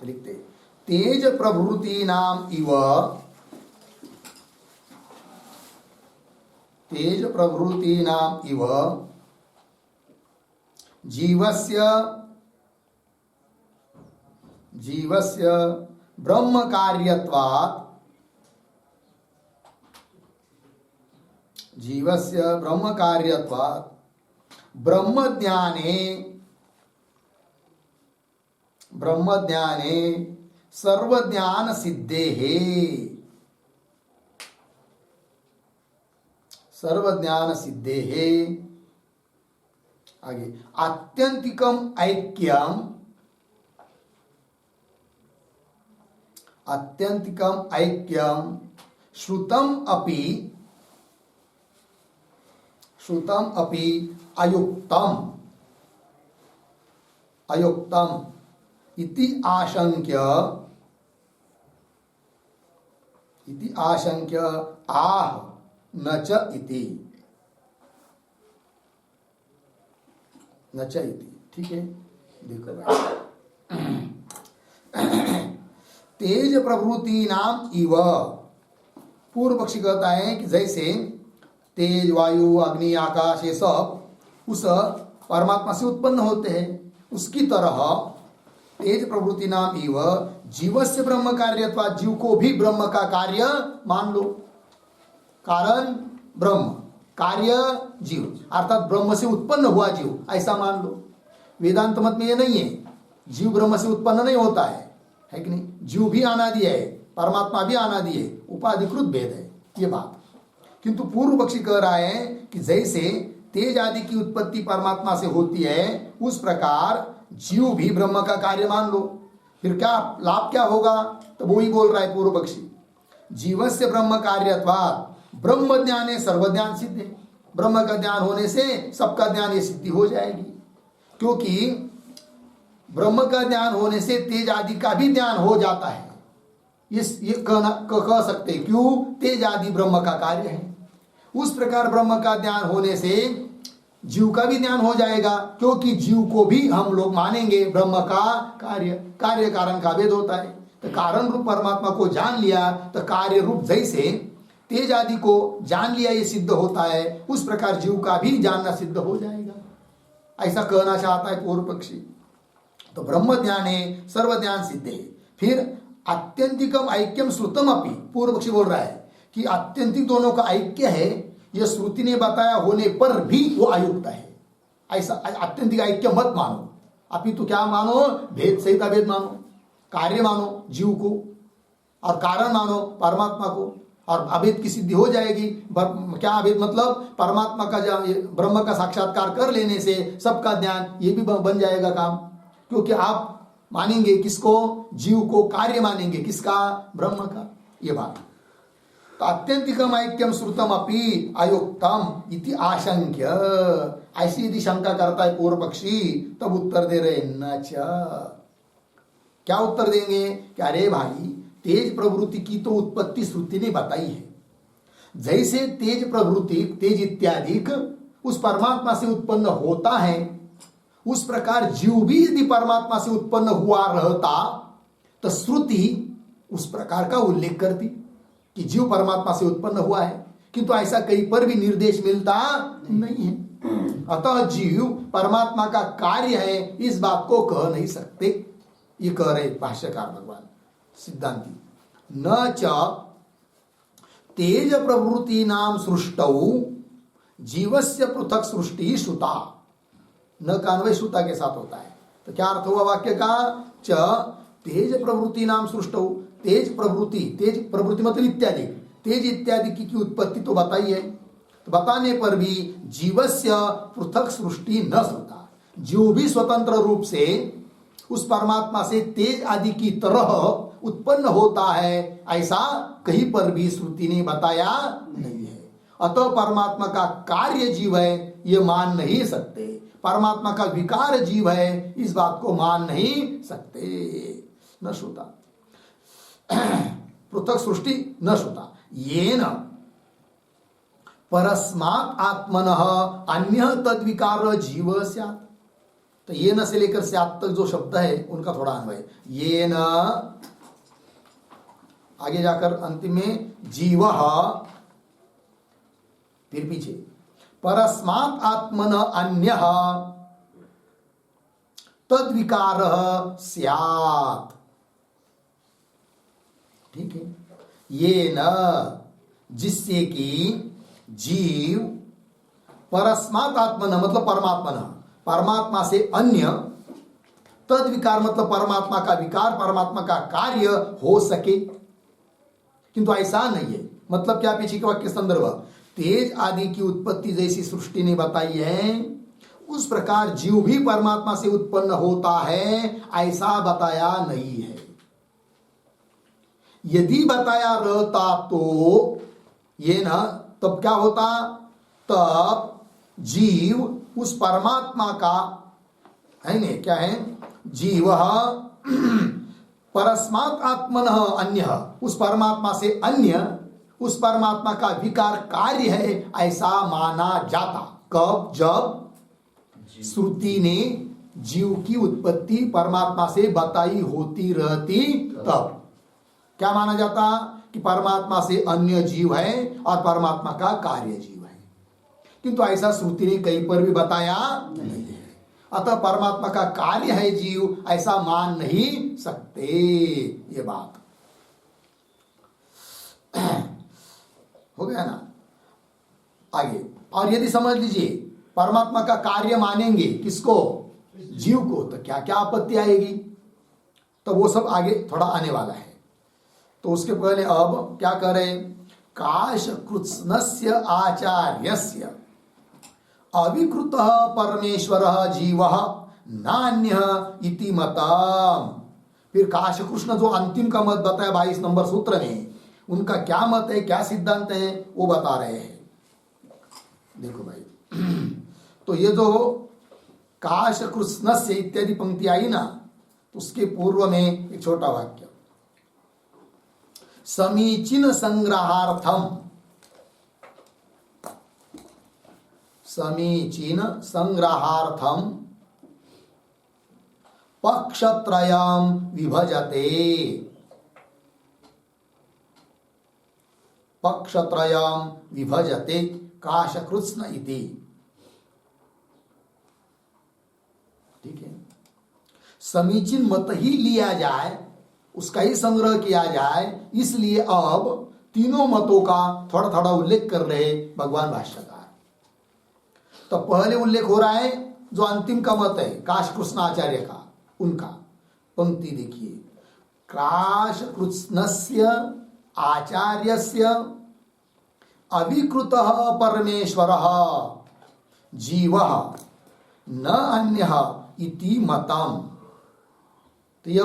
तो लिखते, तेज प्रभृति नाम इव, तेज प्रभृति नाम इव जीवस्य ब्रह्म कार्यत्वात्, जीवस्य ब्रह्म कार्यत्वात् ब्रह्म ज्ञाने सर्वज्ञान सिद्धेः, सर्वज्ञान सिद्धेः, आगे आत्यंतिकम ऐक्यम, आत्यंतिकम ऐक्यम श्रुतम अपि अयुक्तम इति आशंक्य आह न च इति। ठीक है, देखो भाई, तेज प्रभृति नाम इव, पूर्व पक्षी कहता है कि जैसे तेज, वायु, अग्नि, आकाश ये सब उस परमात्मा से उत्पन्न होते हैं, उसकी तरह तेज प्रवृत्ति नाम इव जीवस्य ब्रह्म कार्यत्वा, जीव को भी ब्रह्म का कार्य मान लो। कारण ब्रह्म, कार्य जीव, अर्थात ब्रह्म से उत्पन्न हुआ जीव, ऐसा मान लो। वेदांत मत में ये नहीं है, जीव ब्रह्म से उत्पन्न नहीं होता है कि नहीं? जीव भी अनादि है, परमात्मा भी अनादि है, उपाधिकृत भेद है ये बात। किंतु पूर्व पक्षी कह रहा है कि जैसे तेज आदि की उत्पत्ति परमात्मा से होती है, उस प्रकार जीव भी ब्रह्म का कार्य मान लो। फिर क्या लाभ क्या होगा? तो वो ही बोल रहा है पूर्व पक्षी, जीवस्य ब्रह्म कार्यत्वात् ब्रह्म ज्ञाने सर्वज्ञान सिद्ध है। ब्रह्म का ज्ञान होने से सबका ज्ञान ये सिद्धि हो जाएगी, क्योंकि ब्रह्म का ज्ञान होने से तेज आदि का भी ज्ञान हो जाता है। ये कह सकते हैं, क्यों? तेज आदि ब्रह्म का कार्य है। उस प्रकार ब्रह्म का ज्ञान होने से जीव का भी ज्ञान हो जाएगा, क्योंकि जीव को भी हम लोग मानेंगे ब्रह्म का कार्य कारण का भेद होता है। तो कारण रूप परमात्मा को जान लिया तो कार्य रूप जैसे तेज आदि को जान लिया ये सिद्ध होता है, उस प्रकार जीव का भी जानना सिद्ध हो जाएगा, ऐसा कहना चाहता है पूर्व पक्षी। तो ब्रह्म ज्ञाने सर्वज्ञान सिद्ध है। फिर आत्यंतिकम ऐक्यम श्रुतम अपि, पूर्व पक्षी बोल रहा है कि आत्यंतिक दोनों का ऐक्य है, यह श्रुति ने बताया होने पर भी वो अयुक्त है। ऐसा आत्यंतिक ऐक्य मत मानो, अभी तो क्या मानो? भेद सहित अभेद मानो, कार्य मानो जीव को और कारण मानो परमात्मा को, और अभेद की सिद्धि हो जाएगी। क्या अभेद मतलब? परमात्मा का ब्रह्म का साक्षात्कार कर लेने से सबका ज्ञान ये भी बन जाएगा काम, क्योंकि आप मानेंगे किसको? जीव को कार्य मानेंगे, किसका? ब्रह्म का। ये बात। तो आत्यंतिकम ऐक्यम श्रुतम अपि अयुक्तम इति आशंक्य, ऐसी यदि शंका करता है पूर्व पक्षी, तब उत्तर दे रहे न च। क्या उत्तर देंगे कि अरे भाई, तेज प्रवृत्ति की तो उत्पत्ति श्रुति ने बताई है। जैसे तेज प्रवृत्ति, तेज इत्यादि उस परमात्मा से उत्पन्न होता है, उस प्रकार जीव भी यदि परमात्मा से उत्पन्न हुआ रहता तो श्रुति उस प्रकार का उल्लेख करती कि जीव परमात्मा से उत्पन्न हुआ है, किंतु ऐसा कहीं पर भी निर्देश मिलता नहीं है। अतः जीव परमात्मा का कार्य है, इस बात को कह नहीं सकते। ये कह रहे भाष्यकार भगवान सिद्धांती। न च तेज प्रवृत्ति नाम सृष्टौ जीवस्य पृथक सृष्टि श्रुता, न का अन्वय श्रुता के साथ होता है। तो क्या अर्थ हुआ वाक्य का? च तेज प्रवृत्ति नाम सृष्टौ, तेज प्रवृत्ति मतलब इत्यादि, तेज इत्यादि की उत्पत्ति तो बताई है, तो बताने पर भी जीवस्य पृथक सृष्टि न श्रुता, जीव भी स्वतंत्र रूप से उस परमात्मा से तेज आदि की तरह उत्पन्न होता है, ऐसा कहीं पर भी श्रुति ने बताया नहीं है। अतः परमात्मा का कार्य जीव है ये मान नहीं सकते, परमात्मा का विकार जीव है इस बात को मान नहीं सकते। न श्रुता पृथक सृष्टि न श्रुता। येन परस्मात् आत्मनः अन्य तद विकार जीव स्यात्। तो ये न से लेकर स्यात् तक जो शब्द है उनका थोड़ा अन्वय, ये न आगे जाकर अंतिम में जीव, फिर पीछे परस्मात् आत्मन अन्य तद विकार स्यात्। ठीक है, ये न जिससे कि जीव परस्मात् आत्मन मतलब परमात्मा से अन्य, तद विकार मतलब परमात्मा का विकार, परमात्मा का कार्य हो सके, किंतु ऐसा नहीं है। मतलब क्या? पीछे के वाक्य संदर्भ, तेज आदि की उत्पत्ति जैसी सृष्टि ने बताई है, उस प्रकार जीव भी परमात्मा से उत्पन्न होता है, ऐसा बताया नहीं है। यदि बताया रहता तो ये ना, तब क्या होता, तब जीव उस परमात्मा का है ने, क्या है, जीव परस्मात् आत्मनः अन्य, उस परमात्मा से अन्य, उस परमात्मा का विकार कार्य है ऐसा माना जाता। कब? जब श्रुति ने जीव की उत्पत्ति परमात्मा से बताई होती रहती, तब क्या माना जाता कि परमात्मा से अन्य जीव है और परमात्मा का कार्य जीव है। किंतु ऐसा श्रुति ने कहीं पर भी बताया नहीं है। अतः परमात्मा का कार्य है जीव, ऐसा मान नहीं सकते। ये बात हो गया ना। आगे और यदि समझ लीजिए परमात्मा का कार्य मानेंगे किसको? जीव को, तो क्या क्या आपत्ति आएगी? तो वो सब आगे थोड़ा आने वाला है। तो उसके पहले अब क्या करें? काश कृत्स्नस्य आचार्यस्य अविकृत परमेश्वर जीव नान्य इति मतम। फिर काश कृष्ण जो अंतिम का मत बताया 22 नंबर सूत्र में, उनका क्या मत है, क्या सिद्धांत है, वो बता रहे हैं। देखो भाई, तो ये जो काश कृष्णस्य इत्यादि पंक्ति आई ना, तो उसके पूर्व में एक छोटा वाक्य, समीचीन संग्रहार्थम, समीचीन संग्रहार्थम पक्षत्रयम् विभजते, पक्षत्रयम् विभजते काशकृत्स्न इति। ठीक है, समीचीन मत ही लिया जाए, उसका ही संग्रह किया जाए, इसलिए अब तीनों मतों का थोड़ा थोड़ा उल्लेख कर रहे भगवान भाष्यकार। तो पहले उल्लेख हो रहा है जो अंतिम का मत है काश कृष्णाचार्य का, उनका पंक्ति देखिए, काश कृष्णस्य आचार्यस्य अविकृतः परमेश्वरः जीवः न अन्यः इति मतम। तो ये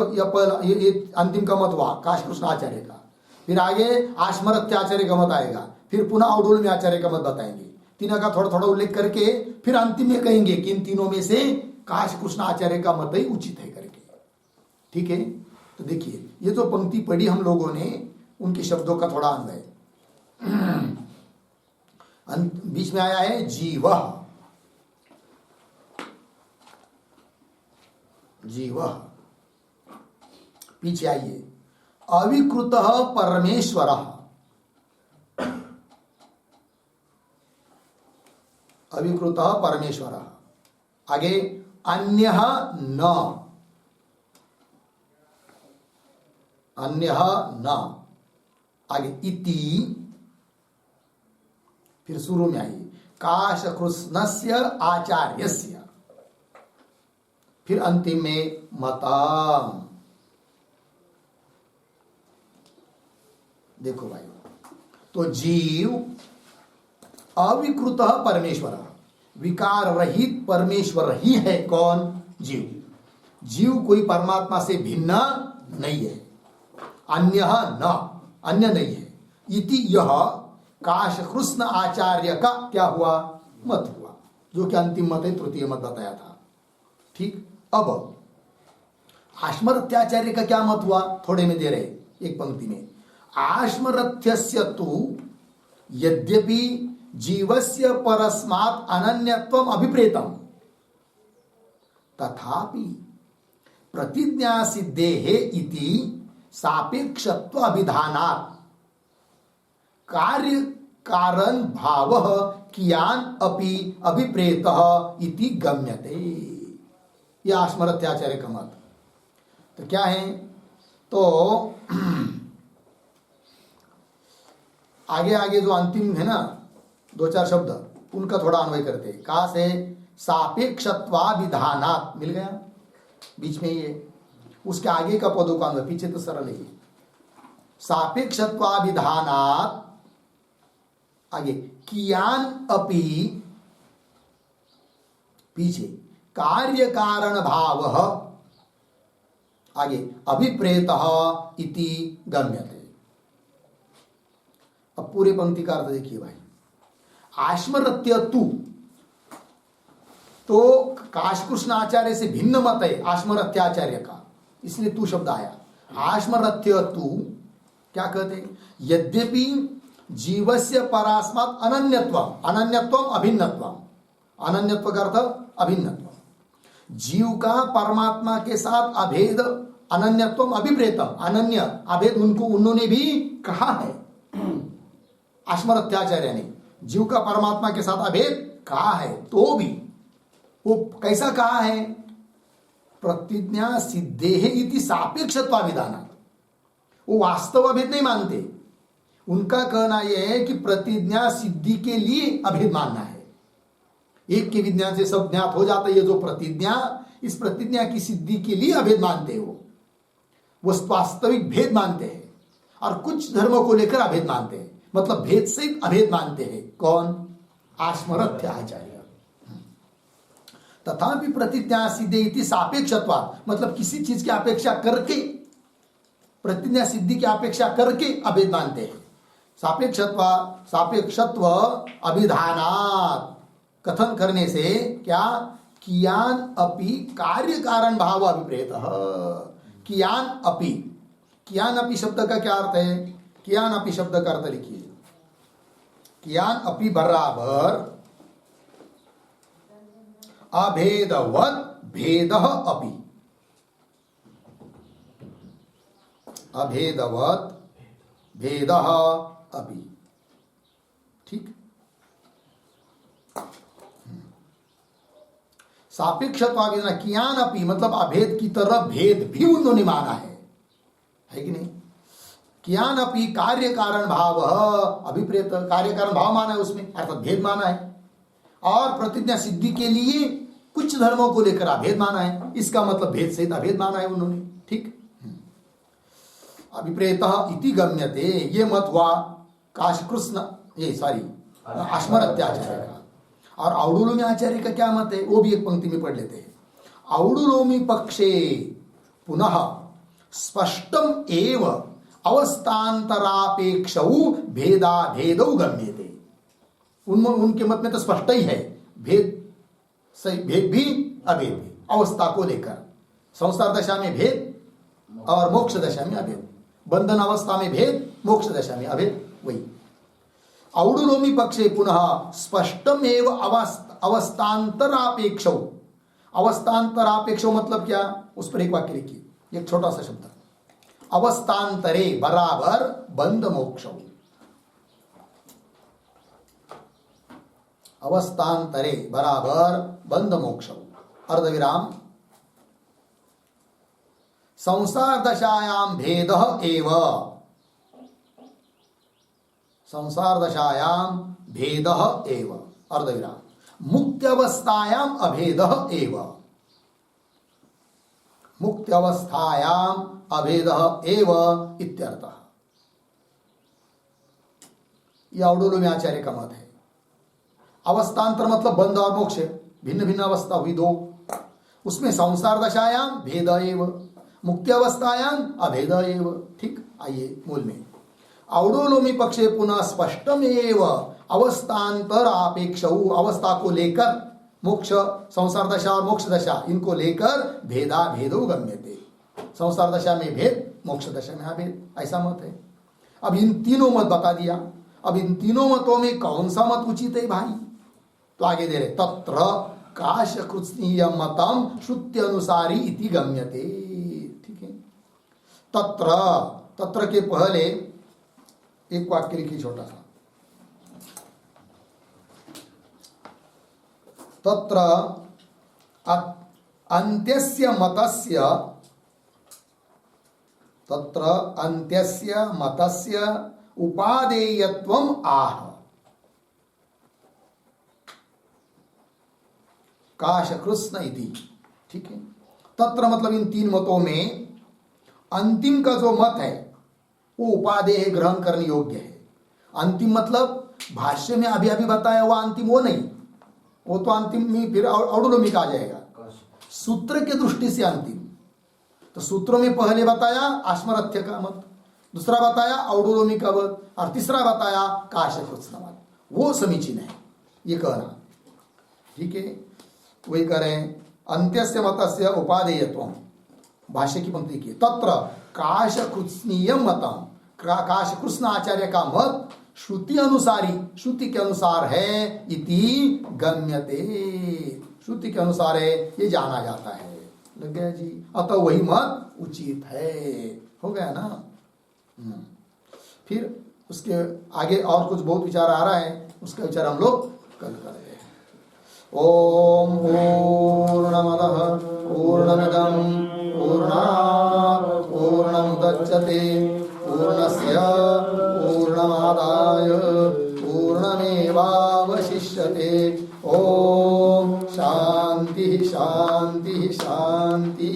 अंतिम का मत हुआ काश कृष्णाचार्य का। फिर आगे आश्मरत्याचार्य का मत आएगा, फिर पुनः औडुल्य आचार्य का मत बताएंगे। तीनों का थोड़ा थोड़ा उल्लेख करके फिर अंतिम में कहेंगे कि इन तीनों में से काश कृष्णाचार्य का मत ही उचित है करके। ठीक है, तो देखिए ये जो पंक्ति पढ़ी हम लोगों ने, उनके शब्दों का थोड़ा अन्वय। बीच में आया है जीव, जीव, पीछे आइए अविकृत परमेश्वर, अविकृत परमेश्वर, आगे अन्यः न, अन्यः न, आगे इति, फिर शुरू में आइए काश कृष्णस्य आचार्यस्य, फिर अंतिम में मतम। देखो भाई, तो जीव अविकृत परमेश्वर, विकार रहित परमेश्वर ही है। कौन? जीव। जीव कोई परमात्मा से भिन्न नहीं है, अन्य न, अन्य नहीं है। इति यह काश कृष्ण आचार्य का क्या हुआ? मत हुआ, जो कि अंतिम मत है, तृतीय मत बताया था। ठीक, अब आश्मरत्याचार्य का क्या मत हुआ? थोड़े में दे रहे एक पंक्ति में, आश्मरथ्यस्य तु यद्यपि जीवस्य परस्मात् अनन्यत्वम अभिप्रेतम तथापि प्रतिज्ञा सिद्धेः इति सापेक्षत्व अभिधानात् कार्य कारण भावः कियान अपि अभिप्रेतः इति गम्यते। यह आश्मरत्याचार्य का मत। तो क्या है? तो आगे आगे जो अंतिम है ना, दो चार शब्द, उनका थोड़ा अन्वय करते हैं। कहा से? सापेक्षत्वाभिधानात्, मिल गया बीच में ये, उसके आगे का पदों का अन्वय, पीछे तो सरल है। सापेक्षत्वाभिधानात्, आगे कियान अपि, पीछे कार्य कारण भावः, आगे अभिप्रेतः इति गम्यते। अब पूरे पंक्ति का अर्थ देखिए भाई, आश्मरत्य तू, तो काशकृष्ण आचार्य से भिन्न मत है आश्मरत्याचार्य का, इसलिए तू शब्द आया। आश्मरत्य तू क्या कहते, यद्यपि जीवस्य परास्मात् अनन्यत्वम, अनन्यत्वम अभिन्नत्वम, अनन्यत्व का अर्थ अभिन्नत्व, जीव का परमात्मा के साथ अभेद, अनन्यत्वम अभिप्रेतम, अनन्य अभेद उनको उन्होंने भी कहा है, आश्मरत्याचार्य ने जीव का परमात्मा के साथ अभेद कहा है, तो भी वो कैसा कहा है, प्रतिज्ञा सिद्धेः इति सापेक्षत्वाभिधानात्, वो वास्तव अभेद नहीं मानते, उनका कहना यह है कि प्रतिज्ञा सिद्धि के लिए अभेद मानना है। एक के विज्ञान से सब ज्ञात हो जाता है, ये जो प्रतिज्ञा, इस प्रतिज्ञा की सिद्धि के लिए अभेद मानते हो, वो वास्तविक भेद मानते हैं, और कुछ धर्मों को लेकर अभेद मानते हैं, मतलब भेद से अभेद मानते हैं। कौन? आश्मरत्य आचार्य। तथापि प्रतिज्ञा सिद्धि इति सापेक्षत्वात्, मतलब किसी चीज की अपेक्षा करके, प्रतिज्ञा सिद्धि की अपेक्षा करके अभेद मानते हैं। सापेक्षत्व अभिधानात्, कथन करने से क्या, कियान अपि कार्य कारण भाव अभिप्रेतः, कियान अपि, कियान अपि शब्द का क्या अर्थ है, कियान अपि शब्द का अर्थ लिखिए, कियान अपि बराबर अभेदवत भेदः अपि, अभेदवत भेदः अपि, ठीक। सापेक्षत्वाभिधान, कियान अपि मतलब अभेद की तरह भेद भी उन्होंने माना है कि नहीं। कियान अपि कार्य कारण भाव अभिप्रेत, कार्य कारण भाव माना है उसमें, अर्थात भेद माना है, और प्रतिज्ञा सिद्धि के लिए कुछ धर्मों को लेकर अभेद माना है, इसका मतलब भेद सहित अभेद माना है उन्होंने, ठीक। अभिप्रेतः इति गम्यते, ये मत हुआ काशकृष्ण, ये सॉरी आश्मरत्याचार्य का। और औडुलोमी आचार्य का क्या मत है, वो भी एक पंक्ति में पढ़ लेते हैं। औडुलोमी पक्षे पुनः स्पष्टम एव अवस्थान्तरापेक्षौ भेदा भेदौ गम्यते, उनके मत में तो स्पष्ट ही है, भेद सही, भेद भी अभेद भी, अवस्था को लेकर, संसार दशा में भेद और मोक्ष दशा में अभेद, बंधन अवस्था में भेद, मोक्ष दशा में अभेद, वही औडुलोमी पक्षे पुनः स्पष्टम एव अवस्थान्तरापेक्षौ, अवस्थान्तरापेक्षौ मतलब क्या, उस पर एक वाक्य लिखिए, एक छोटा सा शब्द, अवस्थान्तरे बराबर बंध मोक्षौ, अवस्थान्तरे बराबर बंध मोक्षौ, अर्धविराम, संसार दशायां भेदः एव, संसार दशायां भेदः एव, अर्धविराम, मुक्त्यवस्थायां अभेदः एव, मुक्त्यवस्थायां अभेदः एव इत्यर्थः। यह औडुलोमी आचार्य का मत है। अवस्थांतर मतलब बंध और मोक्ष, भिन्न भिन्न अवस्था हुई दो, उसमें संसार दशायां भेद एव, मुक्ति अवस्थायां अभेद एव, ठीक। आइए मूल में, औडुलोमी पक्षे पुनः स्पष्टम एव अवस्थांतर अपेक्षौ, अवस्था को लेकर, मोक्ष, संसार दशा और मोक्ष दशा, इनको लेकर भेदा भेदो गम्यते, संसार दशा में भेद, मोक्ष दशा में अभेद, ऐसा मत है। अब इन तीनों मत बता दिया, अब इन तीनों मतों में कौन सा मत उचित है भाई, तो आगे दे रहे, तत्र काशकृत्स्नीय मतम श्रुति अनुसारी इति गम्यते, ठीक है। तत्र, तत्र के पहले एक वाक्य लिखिए छोटा सा, तत्र अन्त्यस्य मतस्य, तत्र अन्त्यस्य मतस्य उपादेयत्वम आह, काशकृत्स्न इति, ठीक है। तत्र मतलब इन तीन मतों में अंतिम का जो मत है वो उपादेय ग्रहण करने योग्य है। अंतिम मतलब भाष्य में अभी अभी बताया हुआ अंतिम वो नहीं, वो तो अंतिम में फिर औडुलोमी का आ जाएगा, सूत्र के दृष्टि से अंतिम। तो सूत्रों में पहले बताया आश्मरत्य का मत, दूसरा बताया औडुलोमी कवच, और तीसरा बताया काशकृत्स्नवत, वो समीचीन है ये कहना। ठीक है, वही करें। अंत्यस्य मतस्य उपादेयत्वम, भाष्य की पंक्ति की, तत्र काशकृत्स्नीय मतम, काशकृत्स्न आचार्य का मत श्रुति अनुसारी, श्रुति के अनुसार है, इति गम्यते, श्रुति के अनुसार है ये जाना जाता है। लग गया जी, अतः वही मत उचित है, हो गया ना। फिर उसके आगे और कुछ बहुत विचार आ रहा है, उसका विचार हम लोग कल करेंगे। ओम पूर्णमदः पूर्णमिदं पूर्णात् पूर्णमुदच्यते पूर्णस्य पूर्णमादाय पूर्णमेवावशिष्यते। ओम शांति शांति शांति।